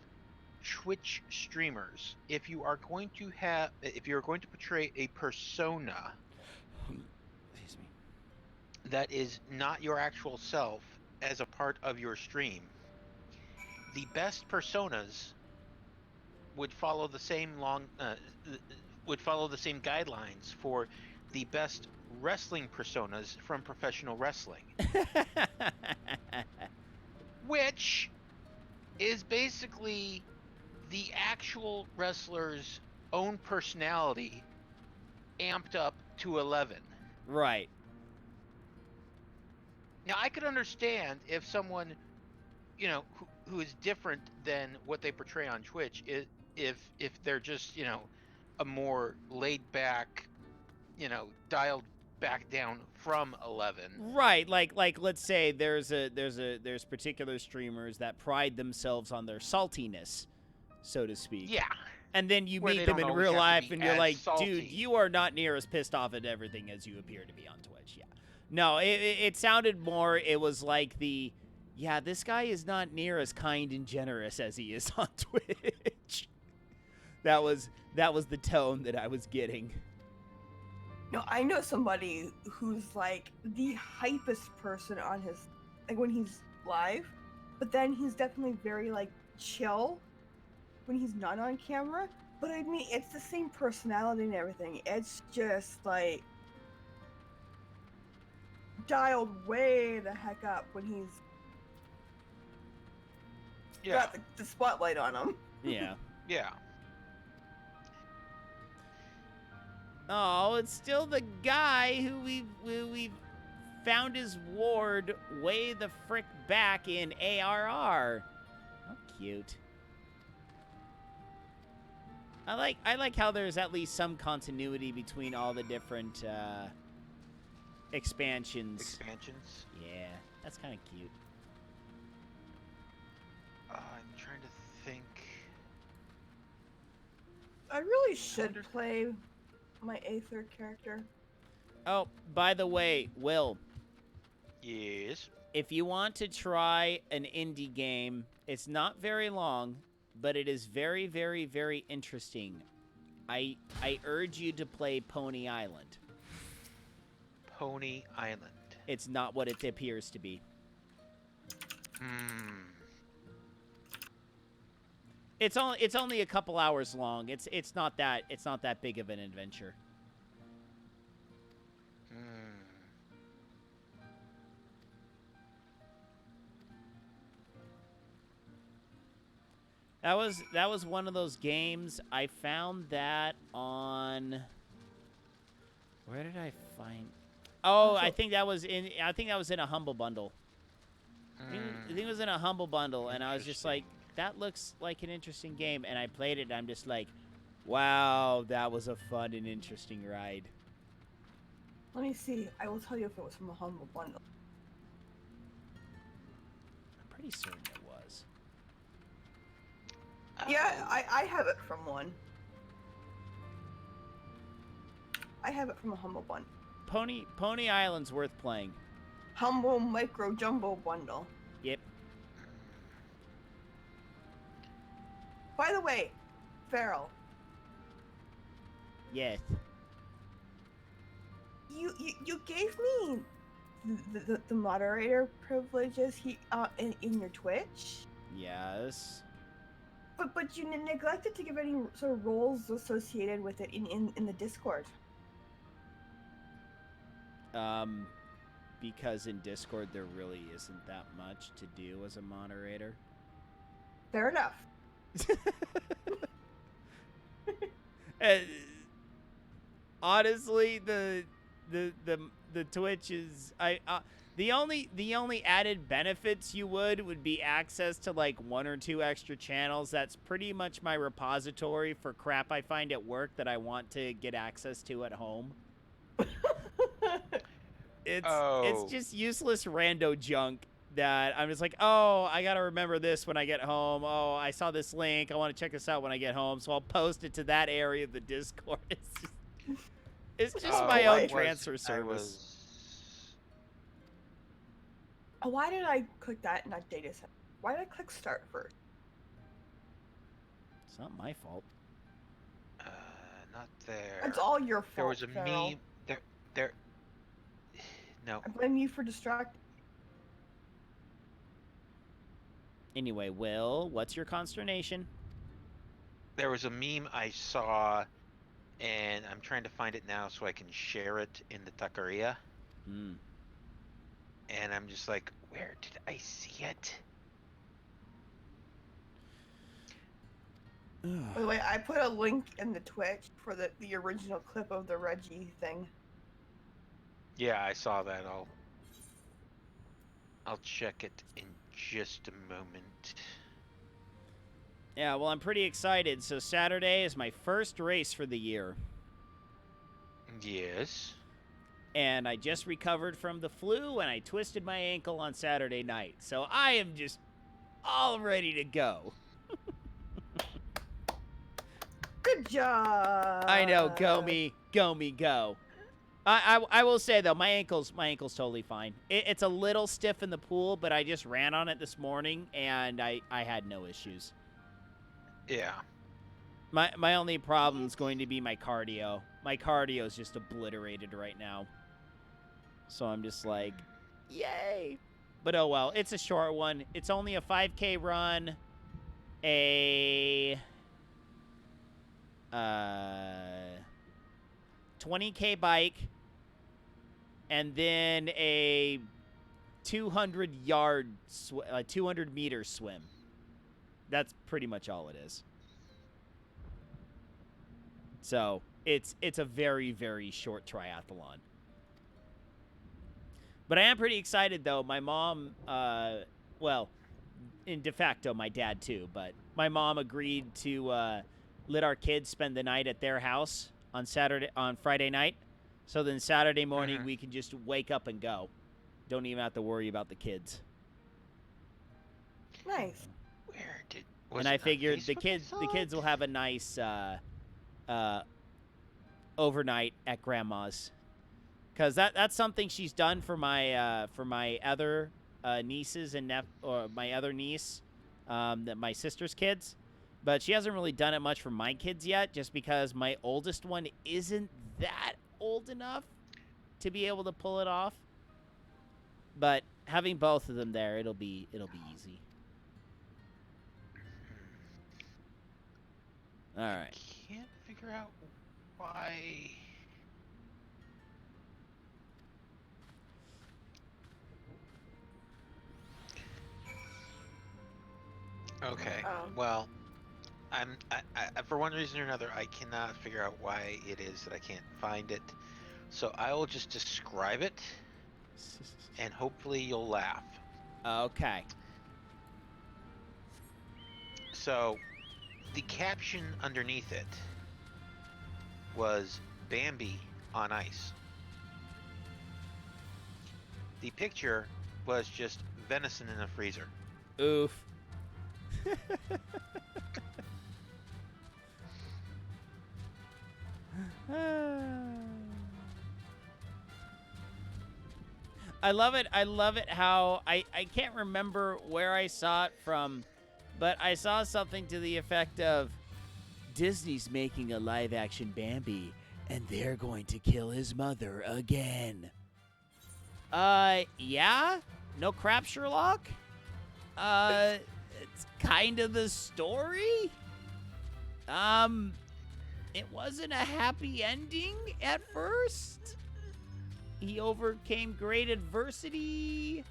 Q: Twitch streamers, if you are going to portray a persona that is not your actual self as a part of your stream, the best personas would follow the same guidelines for the best wrestling personas from professional wrestling. Which is basically the actual wrestler's own personality amped up to 11.
A: Right.
Q: Now, I could understand if someone, who is different than what they portray on Twitch, if they're just, a more laid back, dialed back down from 11.
A: Right, like let's say there's particular streamers that pride themselves on their saltiness, so to speak.
Q: Yeah.
A: And then you meet them in real life and you're like, dude, you are not near as pissed off at everything as you appear to be on Twitch. Yeah. No, it sounded more, it was like this guy is not near as kind and generous as he is on Twitch. That was the tone that I was getting.
J: No, I know somebody who's like the hypest person on his, like when he's live, but then he's definitely very like chill when he's not on camera. But I mean, it's the same personality and everything. It's just like dialed way the heck up when he's got the spotlight on him.
A: Yeah.
Q: Yeah.
A: Oh, it's still the guy who we've found his ward way the frick back in ARR. How cute. I like how there's at least some continuity between all the different expansions. Yeah, that's kind of cute.
Q: I'm trying to think.
J: I really should play my Aether character.
A: Oh, by the way, Will.
Q: Yes?
A: If you want to try an indie game, it's not very long, but it is very, very, very interesting. I urge you to play Pony Island.
Q: Pony Island.
A: It's not what it appears to be. It's only a couple hours long. It's not that big of an adventure. That was one of those games. I found that on. Where did I find? Oh, I think that was in a Humble Bundle. I think it was in a Humble Bundle, and I was just like, that looks like an interesting game, and I played it, and I'm just like, wow, that was a fun and interesting ride.
J: Let me see. I will tell you if it was from a Humble Bundle.
A: I'm pretty certain it was.
J: Yeah, I have it from one. I have it from a Humble Bundle.
A: Pony Island's worth playing.
J: Humble Micro Jumbo Bundle.
A: Yep.
J: By the way, Farrell.
A: Yes.
J: You gave me the moderator privileges in your Twitch.
A: Yes.
J: But you neglected to give any sort of roles associated with it in the Discord.
A: Because in Discord there really isn't that much to do as a moderator.
J: Fair enough.
A: Honestly, the Twitch is the only added benefits you would be access to like 1 or 2 extra channels. That's pretty much my repository for crap I find at work that I want to get access to at home. It's just useless rando junk that I'm just like, oh, I gotta remember this when I get home. Oh, I saw this link. I want to check this out when I get home, so I'll post it to that area of the Discord. It's just my own transfer service.
J: Why did I click that in that data set? Why did I click start first?
A: It's not my fault.
Q: Not there.
J: It's all your fault.
Q: There was a
J: Farrell.
Q: meme. There. No.
J: I blame you for distracting.
A: Anyway, Will, what's your consternation?
Q: There was a meme I saw, and I'm trying to find it now so I can share it in the Taqueria.
A: Hmm.
Q: And I'm just like, where did I see it?
J: By the way, I put a link in the Twitch for the original clip of the Reggie thing.
Q: Yeah, I saw that. I'll check it in just a moment.
A: Yeah, well, I'm pretty excited. So Saturday is my first race for the year.
Q: Yes.
A: And I just recovered from the flu, and I twisted my ankle on Saturday night. So I am just all ready to go.
J: Good job.
A: I know, go me, go. I will say though, my ankle's totally fine. It's a little stiff in the pool, but I just ran on it this morning, and I had no issues.
Q: Yeah.
A: My only problem is going to be my cardio. My cardio is just obliterated right now. So I'm just like, yay. But oh well, it's a short one. It's only a 5K run, a 20K bike, and then a 200-meter swim. That's pretty much all it is. So it's a very, very short triathlon. But I am pretty excited, though. My mom, well, in de facto, my dad, too. But my mom agreed to let our kids spend the night at their house on Friday night. So then Saturday morning, we can just wake up and go. Don't even have to worry about the kids.
J: Nice.
A: And I figured the kids will have a nice overnight at Grandma's. Because that's something she's done for my other nieces and my other niece, my sister's kids, but she hasn't really done it much for my kids yet, just because my oldest one isn't that old enough to be able to pull it off. But having both of them there, it'll be easy. All right.
Q: Can't figure out why. Okay. Well, I for one reason or another, I cannot figure out why it is that I can't find it. So I will just describe it, and hopefully you'll laugh.
A: Okay.
Q: So, the caption underneath it was Bambi on ice. The picture was just venison in a freezer.
A: Oof. I love it how I can't remember where I saw it from, but I saw something to the effect of Disney's making a live action Bambi and they're going to kill his mother again. Yeah? No crap, Sherlock? It's kind of the story. It wasn't a happy ending at first. He overcame great adversity,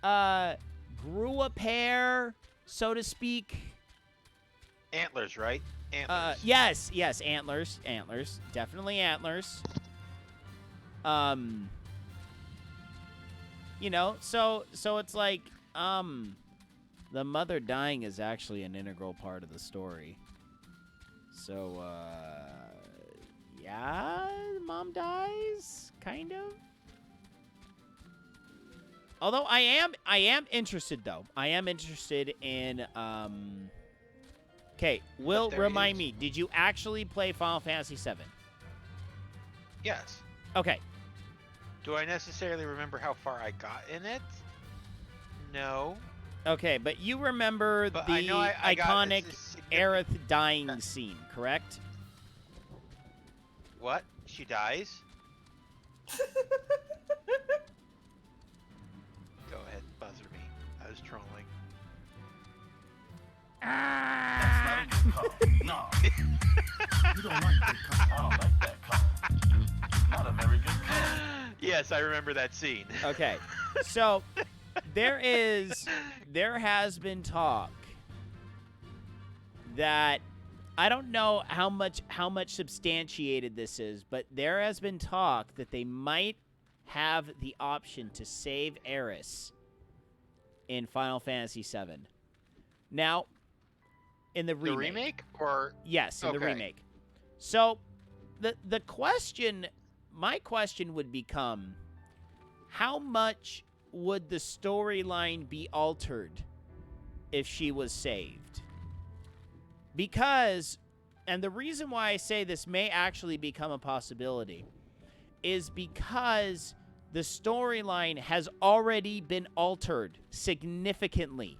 A: grew a pair, so to speak,
Q: Antlers, right? Antlers.
A: Yes, antlers, definitely antlers. You know, so it's like, the mother dying is actually an integral part of the story. So, yeah, mom dies, kind of. Although I am interested, though. I am interested in, okay, Will, remind me, did you actually play Final Fantasy VII?
Q: Yes.
A: Okay.
Q: Do I necessarily remember how far I got in it? No.
A: Okay, but you remember
Q: But
A: the
Q: I know I got
A: iconic Aerith dying scene, correct?
Q: What? She dies? Go ahead, buzzer me. I was trolling.
M: That's not a good call. No. You don't like that call. I don't like that call. Not a very good call.
Q: Yes, I remember that scene.
A: Okay. So there has been talk that I don't know how much substantiated this is, but there has been talk that they might have the option to save Aeris in Final Fantasy VII. Now, in the remake.
Q: The remake? Or
A: yes, in the remake. So the question, my question would become, how much would the storyline be altered if she was saved? Because, and the reason why I say this may actually become a possibility is because the storyline has already been altered significantly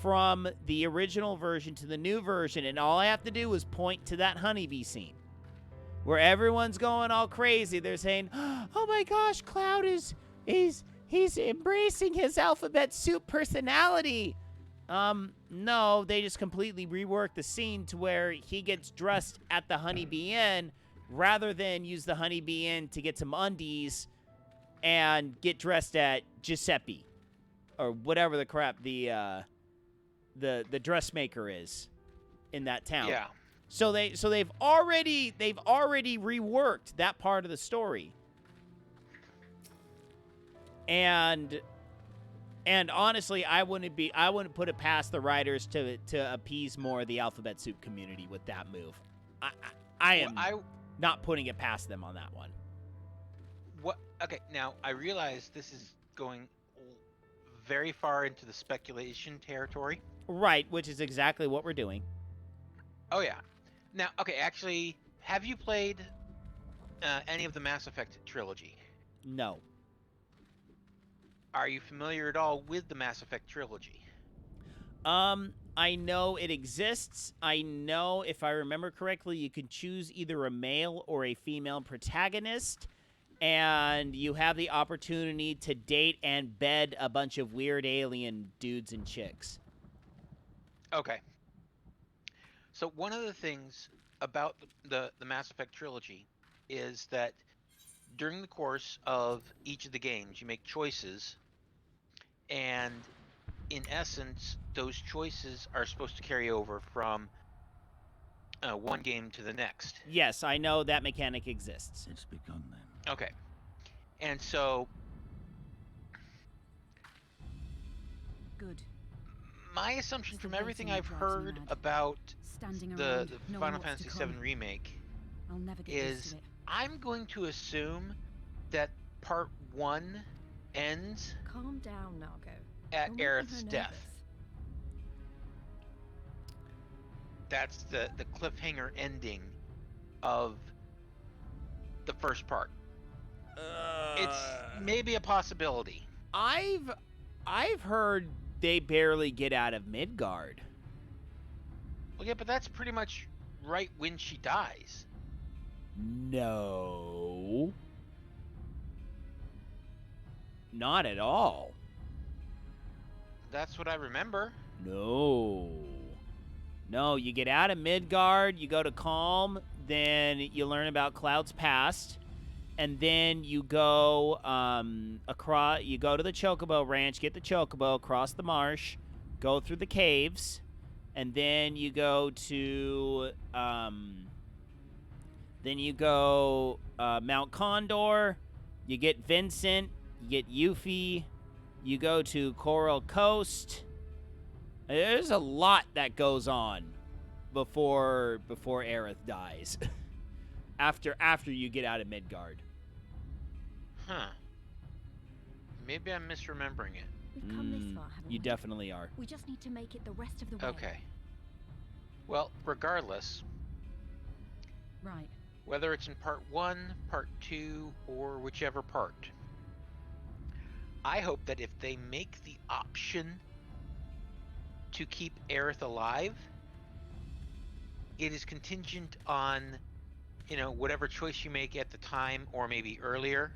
A: from the original version to the new version, and all I have to do is point to that honeybee scene where everyone's going all crazy. They're saying, "Oh my gosh, Cloud he's embracing his alphabet soup personality." No, they just completely reworked the scene to where he gets dressed at the Honeybee Inn rather than use the Honeybee Inn to get some undies and get dressed at Giuseppe or whatever the crap the dressmaker is in that town.
Q: Yeah.
A: So they've already reworked that part of the story. And honestly, I wouldn't put it past the writers to appease more of the Alphabet Soup community with that move. I am not putting it past them on that one.
Q: What? Okay, now I realize this is going very far into the speculation territory.
A: Right, which is exactly what we're doing.
Q: Oh yeah. Now, okay, actually, have you played any of the Mass Effect trilogy?
A: No.
Q: Are you familiar at all with the Mass Effect trilogy?
A: I know it exists. I know, if I remember correctly, you can choose either a male or a female protagonist, and you have the opportunity to date and bed a bunch of weird alien dudes and chicks.
Q: Okay. So one of the things about the Mass Effect trilogy is that during the course of each of the games, you make choices, and in essence, those choices are supposed to carry over from one game to the next.
A: Yes, I know that mechanic exists.
M: It's begun then.
Q: Okay. And so...
B: Good.
Q: My assumption from everything I've heard about the Final Fantasy VII Remake is I'm going to assume that Part 1 ends
B: Calm down, Nago.
Q: at Aerith's death. That's the cliffhanger ending of the first part. It's maybe a possibility.
A: I've heard they barely get out of Midgard.
Q: Well, yeah, but that's pretty much right when she dies.
A: No. Not at all.
Q: That's what I remember.
A: No, you get out of Midgard, you go to Calm, then you learn about Cloud's past, and then you go you go to the Chocobo Ranch, get the Chocobo, cross the marsh, go through the caves, and then you go to Mount Condor. You get Vincent. You get Yuffie. You go to Coral Coast. There's a lot that goes on before Aerith dies. after you get out of Midgard.
Q: Huh. Maybe I'm misremembering it.
B: We've come this far, haven't we?
A: You definitely are.
B: We just need to make it the rest of the way.
Q: Okay. Well, regardless,
B: Right.
Q: whether it's in part 1, part 2, or whichever part, I hope that if they make the option to keep Aerith alive, it is contingent on, whatever choice you make at the time or maybe earlier.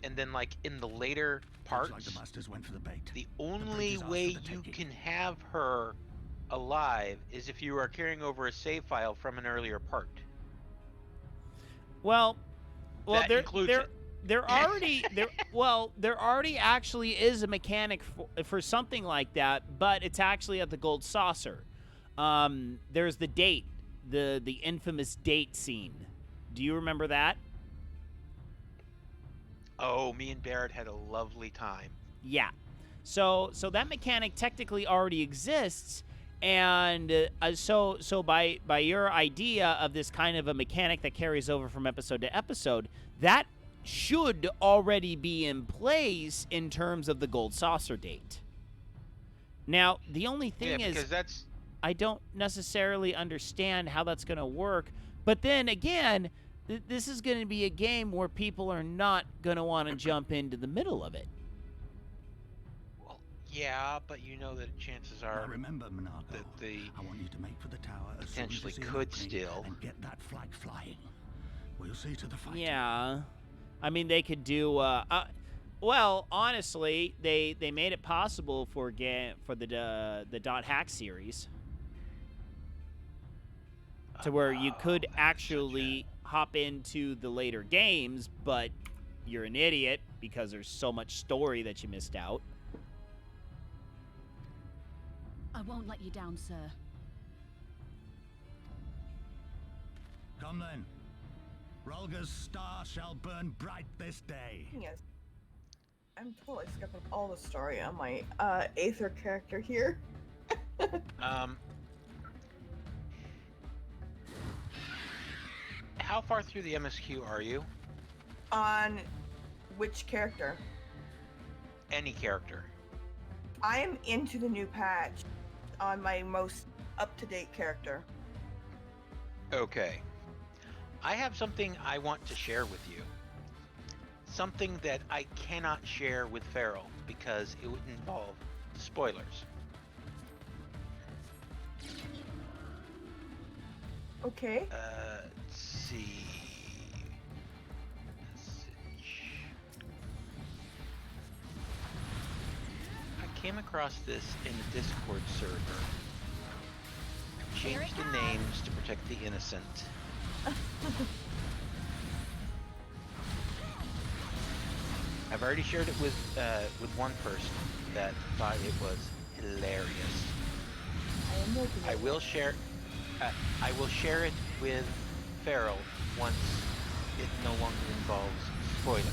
Q: And then, like, in the later parts,
M: Looks like the masters went for the bait.
Q: the
M: The
Q: only
M: bridge is ours
Q: way
M: for the
Q: you
M: taking.
Q: can have her alive is if you are carrying over a save file from an earlier part.
A: Well,
Q: That
A: there
Q: includes
A: there
Q: it.
A: there already there already actually is a mechanic for something like that, but it's actually at the Gold Saucer. There's the date, the infamous date scene. Do you remember that?
Q: Oh, me and Barrett had a lovely time.
A: Yeah. So that mechanic technically already exists, and so by your idea of this kind of a mechanic that carries over from episode to episode, that should already be in place in terms of the Gold Saucer date. Now, the only thing is,
Q: that's...
A: I don't necessarily understand how that's going to work, but then again, this is going to be a game where people are not going to want to jump into the middle of it.
Q: Well, yeah, but you know that chances are
M: Now remember, Monarcho,
Q: that the
M: I want you to make for the tower as soon as you
Q: potentially
M: see an
Q: could
M: opening
Q: still.
M: and get that flag flying. We'll see to the fight.
A: Yeah. I mean, they could do... well, honestly, they made it possible for the Dot Hack series to where you could actually hop into the later games, but you're an idiot because there's so much story that you missed out.
B: I won't let you down, sir.
M: Come then. Rolga's star shall burn bright this day.
J: Yes. I'm totally skipping all the story on my Aether character here.
Q: How far through the MSQ are you?
J: On which character?
Q: Any character.
J: I am into the new patch on my most up-to-date character.
Q: Okay. I have something I want to share with you. Something that I cannot share with Farrell because it would involve spoilers.
J: Okay.
Q: Let's see. Message. I came across this in a Discord server. Changed the names to protect the innocent. I've already shared it with one person that thought it was hilarious. I will share it with Farrell once it no longer involves spoilers.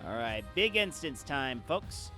A: All right, big instance time, folks.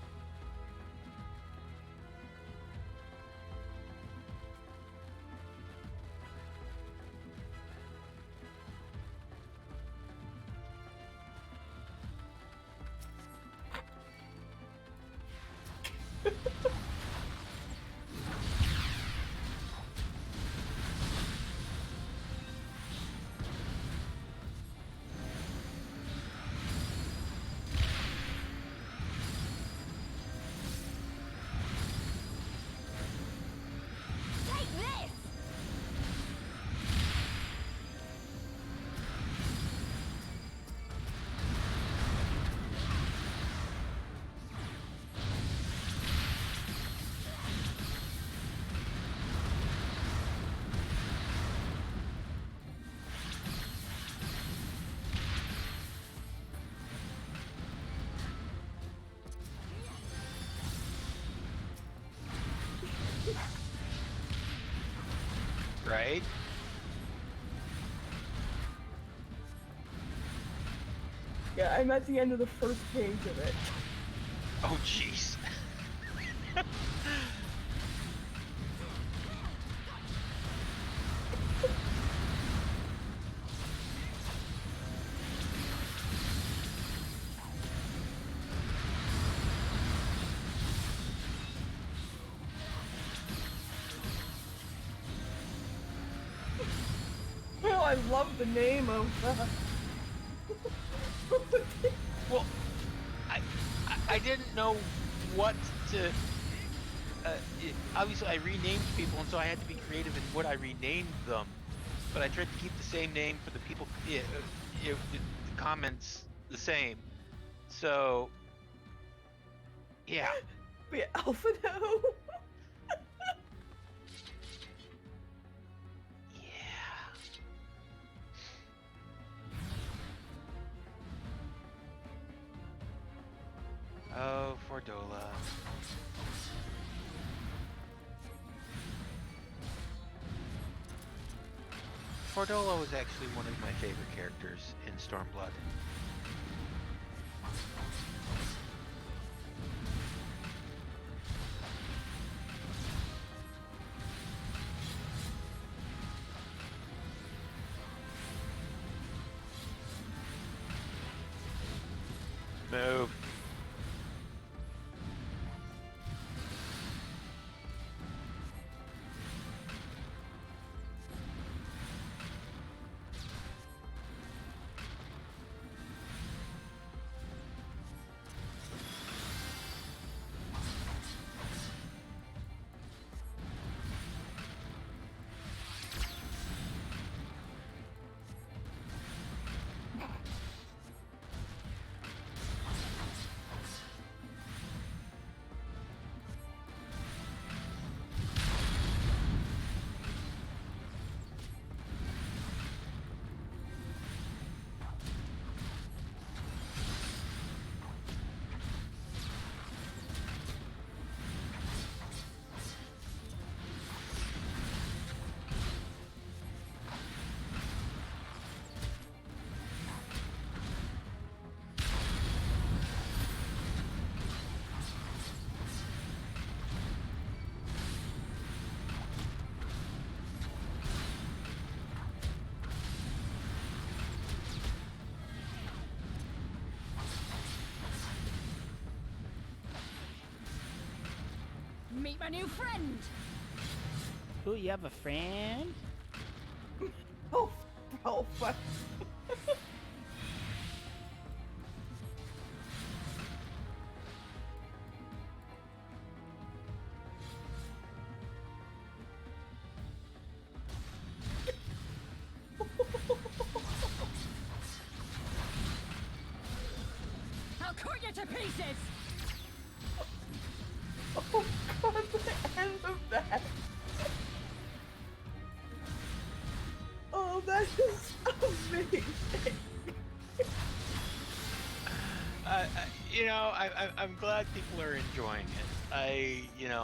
Q: right?
J: Yeah, I'm at the end of the first page of it.
Q: Oh, jeez.
J: Well, I love the name of.
Q: Well, I didn't know what to. Obviously, I renamed people, and so I had to be creative in what I renamed them. But I tried to keep the same name for the people, the comments the same. So, yeah.
J: But yeah, Alphino.
Q: Oh, Fordola. Fordola was actually one of my favorite characters in Stormblood. Move.
B: Meet my new friend.
A: Ooh, you have a friend?
J: Oh, fuck.
B: I'll cut you to pieces.
J: Oh god, the end of that. Oh, that is amazing.
Q: I'm glad people are enjoying it. Yeah.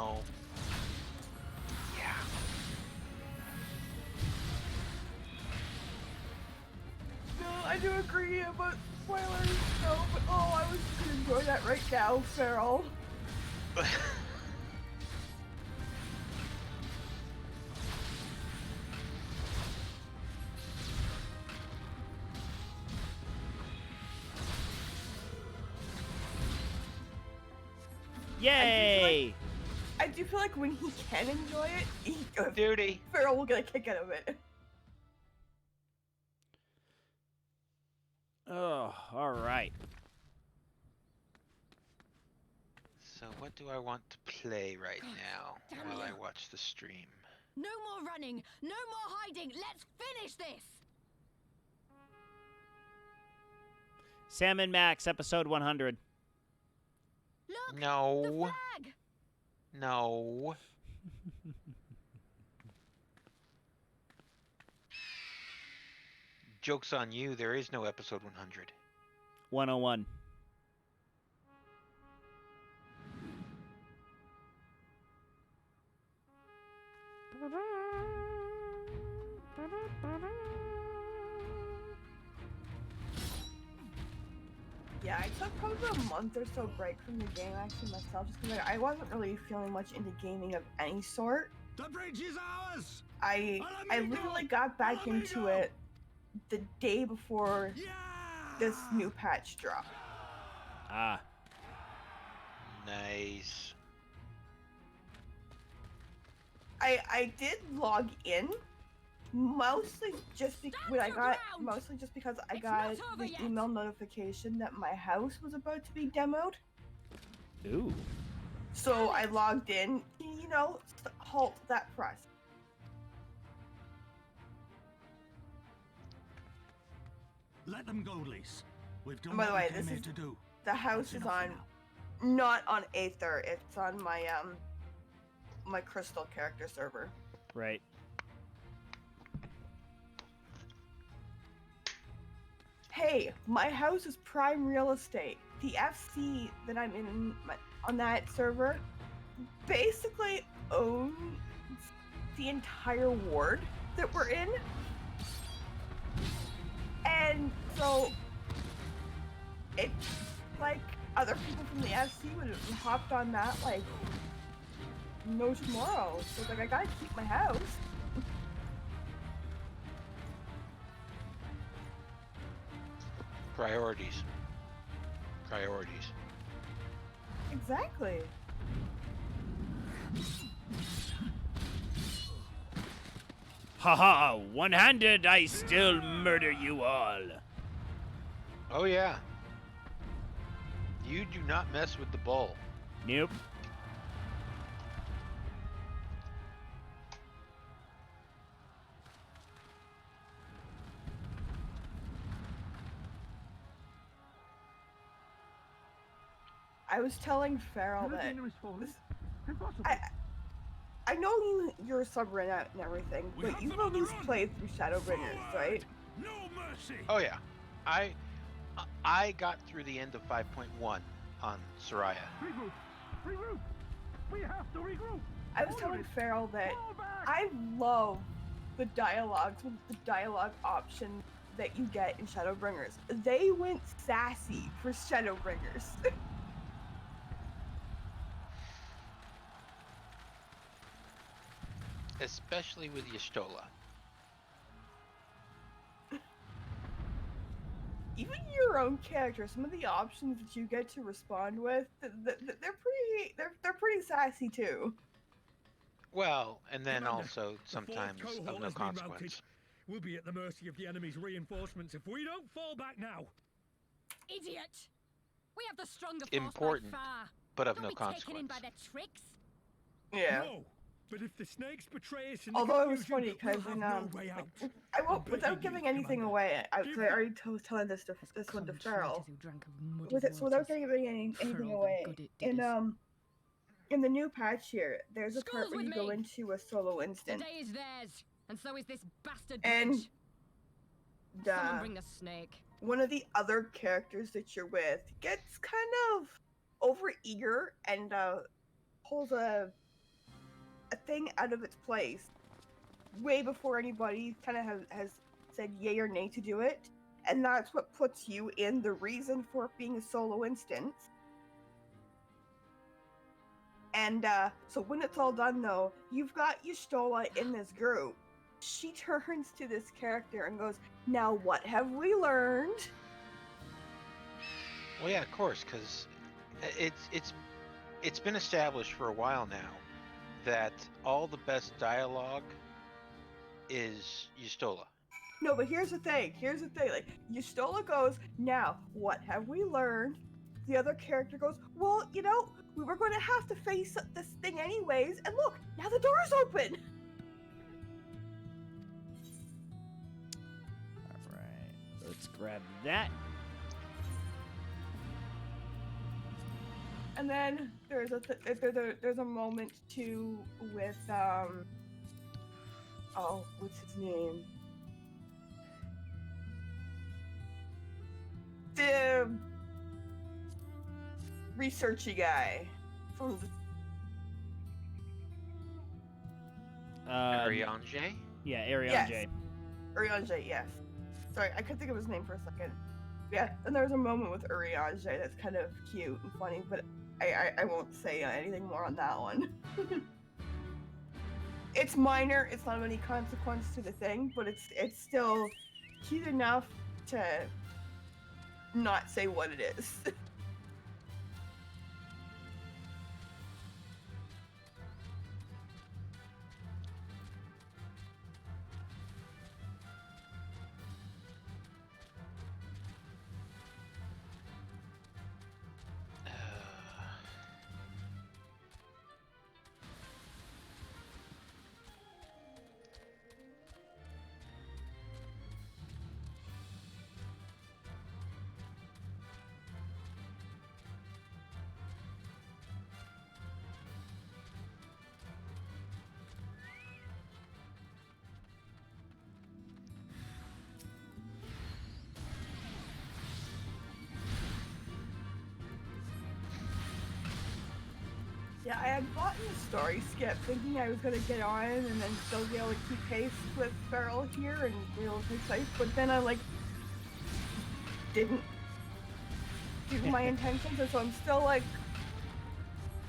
J: No, I do agree about spoilers, no, but oh, I was just gonna enjoy that right now, Farrell.
A: Yay!
J: I do feel like when he can enjoy it,
Q: Duty.
J: Farrell will get a kick out of it.
A: Oh, all right.
Q: So what do I want to play right now while I watch the stream?
B: No more running. No more hiding. Let's finish this.
A: Sam and Max, episode 100.
B: Look,
Q: No.
B: the flag.
Q: No. Joke's on you, there is no episode 100.
A: 101.
J: Yeah, I took probably a month or so break from the game actually myself, just because I wasn't really feeling much into gaming of any sort.
L: The bridge is ours!
J: I literally got back into it the day before this new patch dropped.
A: Ah.
Q: Nice.
J: I did log in, mostly just because I got the email notification that my house was about to be demoed.
A: Ooh.
J: So I logged in, you know, halt that process.
L: Let them go, Lise. We've done
J: And by the
L: what
J: way,
L: we came
J: this
L: here
J: is
L: to do.
J: the house is on, not on Aether. It's on my my Crystal character server.
A: Right.
J: Hey, my house is prime real estate. The FC that I'm in on that server basically owns the entire ward that we're in. And so it's like other people from the FC would have hopped on that like no tomorrow. So it's like I gotta keep my house.
Q: Priorities. Priorities.
J: Exactly.
A: Haha, one-handed, I still murder you all.
Q: Oh yeah. You do not mess with the bull.
A: Nope.
J: I was telling Farrell that I know you're a subrunette and everything, but you've at least played through Shadowbringers, right?
L: No mercy.
Q: Oh yeah. I got through the end of 5.1 on Soraya.
L: Regroup. Regroup. We have to regroup.
J: I was telling Farrell that I love the dialogue option that you get in Shadowbringers. They went sassy for Shadowbringers.
Q: Especially with Y'shtola.
J: Even your own character, some of the options that you get to respond with, they're pretty sassy too.
Q: Well, and then
S: Commander,
Q: also
S: the
Q: sometimes
S: fourth
Q: of
S: cohort
Q: no
S: has been routed.
Q: consequence.
S: We'll be at the mercy of the enemy's reinforcements if we don't fall back now.
B: Idiot! We have the stronger force
Q: Important,
B: by far.
Q: but of
B: Don't
Q: no
B: be taken in
Q: consequence.
B: by their tricks.
J: Yeah.
S: No, but if the snakes betray us in the
J: Although it was
S: confusion,
J: funny because
S: we'll
J: in
S: have no way out.
J: I won't,
S: I'm
J: without
S: begging
J: giving
S: you,
J: anything
S: Commander.
J: away. I was telling this one to Farrell. So without giving anything away, in the new patch here, there's a part where you go into a solo instant.
B: Today is theirs, and so is this bastard
J: And
B: bridge. Someone bring the snake.
J: one of the other characters that you're with gets kind of overeager and pulls a thing out of its place way before anybody kind of has said yay or nay to do it, and that's what puts you in the reason for it being a solo instance. And so when it's all done though, you've got Y'shtola in this group. She turns to this character and goes, "Now what have we learned?"
Q: Well, yeah, of course, because it's been established for a while now that all the best dialogue is Y'shtola.
J: No, but here's the thing. Like, Y'shtola goes, "Now, what have we learned?" The other character goes, "Well, you know, we were going to have to face this thing anyways, and look, now the door's open."
A: All right, let's grab that.
J: And then there's a moment too with oh, what's his name? The researchy guy from
Q: Ariane?
A: Yeah, Ariane
J: Yes.
A: J.
J: Urianger, yes. Sorry, I couldn't think of his name for a second. Yeah, and there's a moment with Urianger that's kind of cute and funny, but I won't say anything more on that one. It's minor, it's not of any consequence to the thing, but it's still cute enough to not say what it is. Yeah, I had bought the story skip thinking I was going to get on and then still be able to keep pace with Feral here and be able to take safe, but then I, like, didn't do my intentions, and so I'm still, like,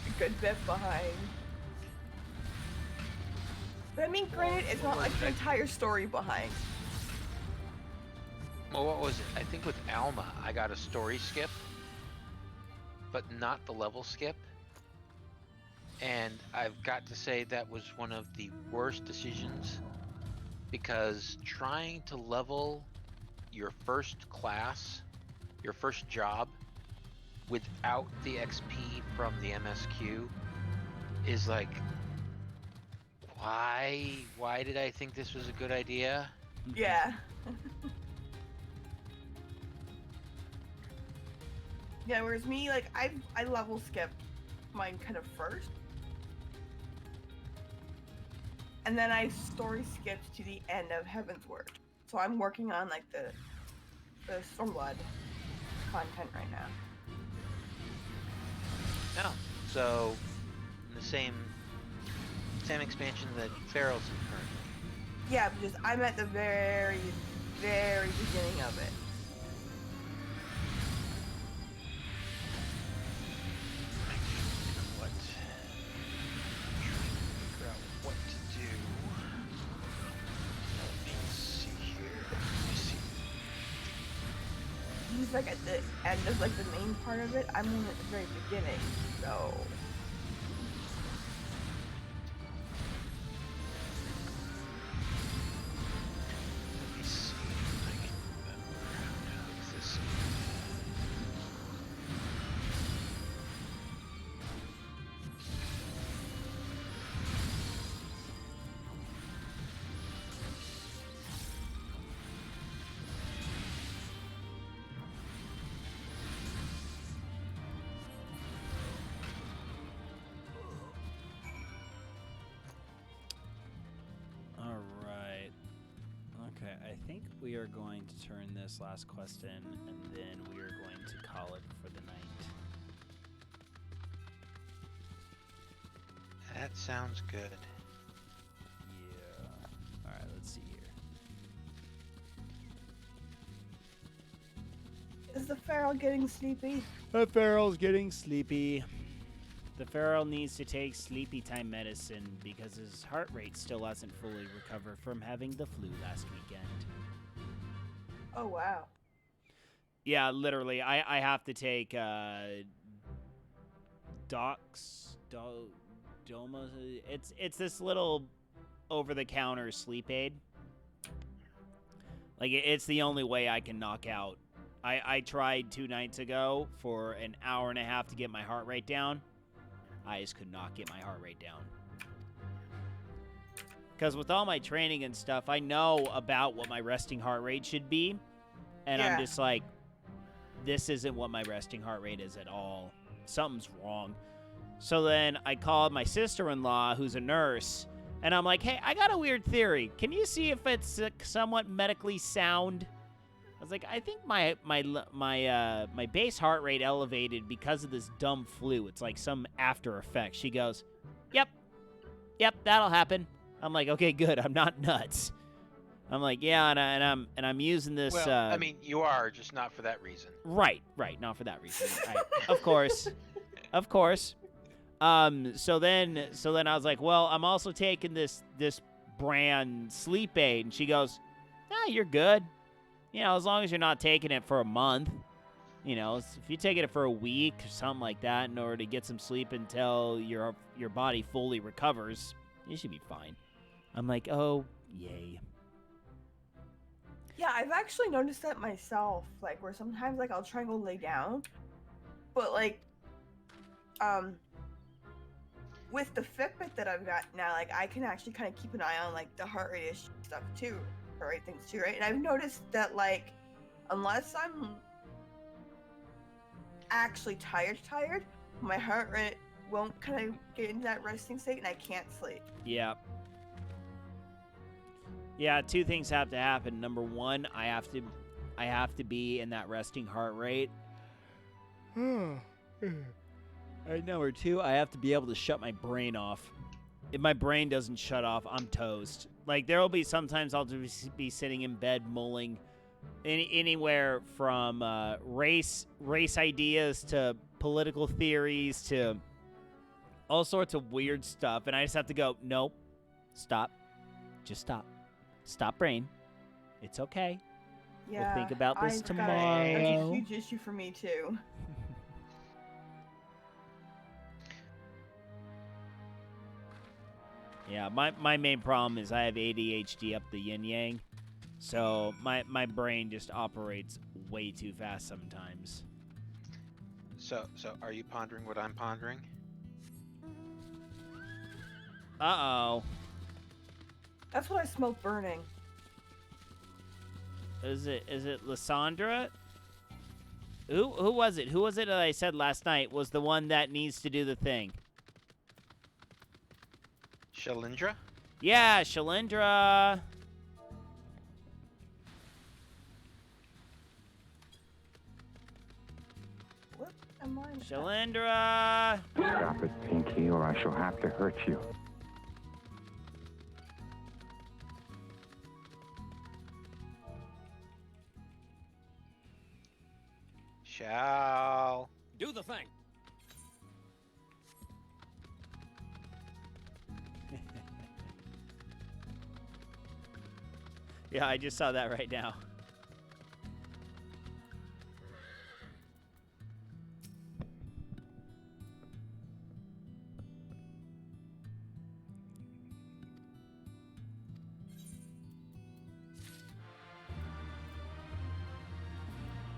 J: a good bit behind. But I mean, granted, it's not like the entire story behind.
Q: Well, what was it? I think with Alma, I got a story skip, but not the level skip. And I've got to say that was one of the worst decisions, because trying to level your first class, your first job, without the XP from the MSQ is like, why did I think this was a good idea?
J: Yeah. Yeah, whereas me, like, I level skip mine kind of first. And then I story skipped to the end of Heaven's Word. So I'm working on, like, the Stormblood content right now.
Q: No. So, in the same expansion that Feral's in currently.
J: Yeah, because I'm at the very, very beginning of it.
Q: What to do. Let me see here.
J: He's like at the end of like the main part of it. I'm in at the very beginning, so.
Q: Let me see if I can remember how to hook this up.
A: I think we are going to turn this last quest in, and then we are going to call it for the night.
Q: That sounds good.
A: Yeah. Alright, let's see here.
J: Is the Feral getting sleepy?
A: The Feral's getting sleepy. The Feral needs to take sleepy time medicine because his heart rate still hasn't fully recovered from having the flu last weekend.
J: Oh, wow.
A: Yeah, literally. I have to take Doma. It's this little over-the-counter sleep aid. Like, it's the only way I can knock out. I tried 2 nights ago for an hour and a half to get my heart rate down. I just could not get my heart rate down. Because with all my training and stuff, I know about what my resting heart rate should be. And
J: yeah.
A: I'm just like, this isn't what my resting heart rate is at all. Something's wrong. So then I called my sister-in-law, who's a nurse, and I'm like, hey, I got a weird theory. Can you see if it's somewhat medically sound? I was like, I think my base heart rate elevated because of this dumb flu. It's like some after effect. She goes, yep, that'll happen. I'm like, okay, good. I'm not nuts. I'm like, yeah, and I'm using this.
Q: Well, I mean, you are, just not for that reason.
A: Right, not for that reason. Of course. So then I was like, well, I'm also taking this brand sleep aid, and she goes, you're good. As long as you're not taking it for a month. If you take it for a week or something like that in order to get some sleep until your body fully recovers, you should be fine. I'm like, oh, yay.
J: Yeah, I've actually noticed that myself, like, where sometimes, like, I'll try and go lay down, but, like, with the Fitbit that I've got now, like, I can actually kind of keep an eye on, like, the heart rate stuff, too, heart rate things, too, right? And I've noticed that, like, unless I'm actually tired, my heart rate won't kind of get into that resting state, and I can't sleep.
A: Yeah. Yeah, two things have to happen. Number one, I have to be in that resting heart rate. And number two, I have to be able to shut my brain off. If my brain doesn't shut off, I'm toast. Like, there will be sometimes I'll just be sitting in bed mulling anywhere from race ideas to political theories to all sorts of weird stuff. And I just have to go, nope, stop. Just stop. Stop, brain. It's okay.
J: Yeah,
A: we'll think about this tomorrow.
J: That's a huge issue for me, too.
A: Yeah, my main problem is I have ADHD up the yin-yang. So my brain just operates way too fast sometimes.
Q: So are you pondering what I'm pondering?
A: Uh-oh.
J: That's what I smell burning.
A: Is it Lysandra? Who was it? Who was it that I said last night was the one that needs to do the thing?
Q: Shalindra?
A: Yeah, Shalindra.
J: What am I?
A: Shalindra.
T: Stop it, Pinky, or I shall have to hurt you.
Q: Shall
S: do the thing.
A: Yeah, I just saw that right now.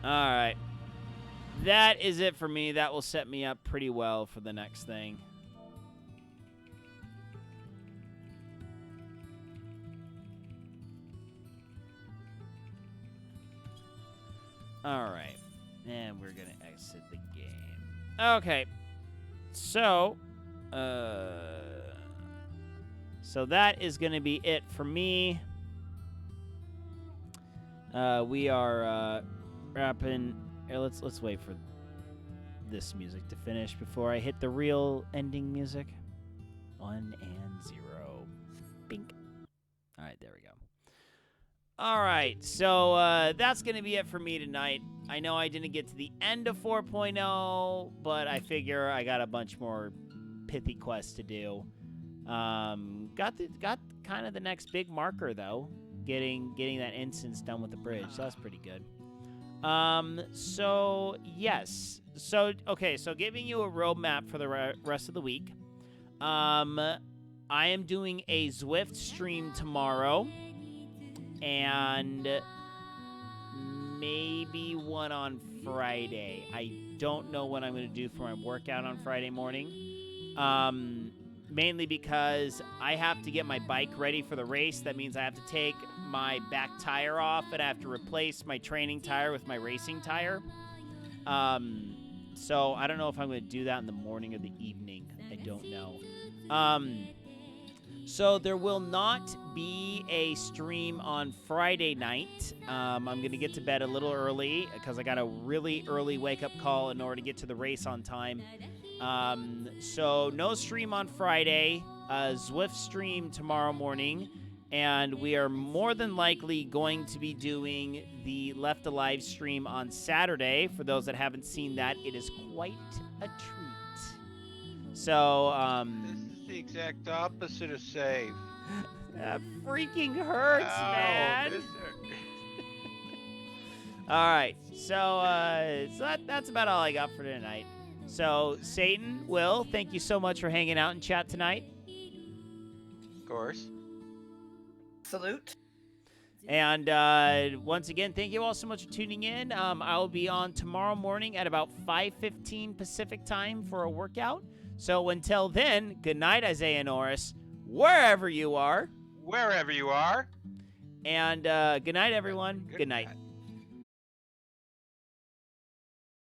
A: All right. That is it for me. That will set me up pretty well for the next thing. All right. And we're going to exit the game. Okay. So that is going to be it for me. We are wrapping. Let's wait for this music to finish before I hit the real ending music. 1 and 0. Bink. All right, there we go. All right, so that's going to be it for me tonight. I know I didn't get to the end of 4.0, but I figure I got a bunch more pithy quests to do. Got kind of the next big marker, though. Getting that instance done with the bridge. So that's pretty good. So, yes. So, okay, so giving you a roadmap for the rest of the week. I am doing a Zwift stream tomorrow. And maybe one on Friday. I don't know what I'm going to do for my workout on Friday morning. Mainly because I have to get my bike ready for the race. That means I have to take my back tire off and I have to replace my training tire with my racing tire. So I don't know if I'm going to do that in the morning or the evening. I don't know. So there will not be a stream on Friday night. I'm going to get to bed a little early because I got a really early wake-up call in order to get to the race on time. So no stream on Friday, Zwift stream tomorrow morning, And we are more than likely going to be doing the Left Alive stream on Saturday. For those that haven't seen that, it is quite a treat. So,
Q: This is the exact opposite of save.
A: that freaking hurts,
Q: Ow,
A: man.
Q: this hurt.
A: All right, so that's about all I got for tonight. So, Satan, Will, thank you so much for hanging out in chat tonight.
Q: Of course.
J: Salute.
A: And once again, thank you all so much for tuning in. I'll be on tomorrow morning at about 5:15 Pacific time for a workout. So until then, good night, Isaiah Norris, wherever you are.
Q: Wherever you are.
A: And good night, everyone. Good night.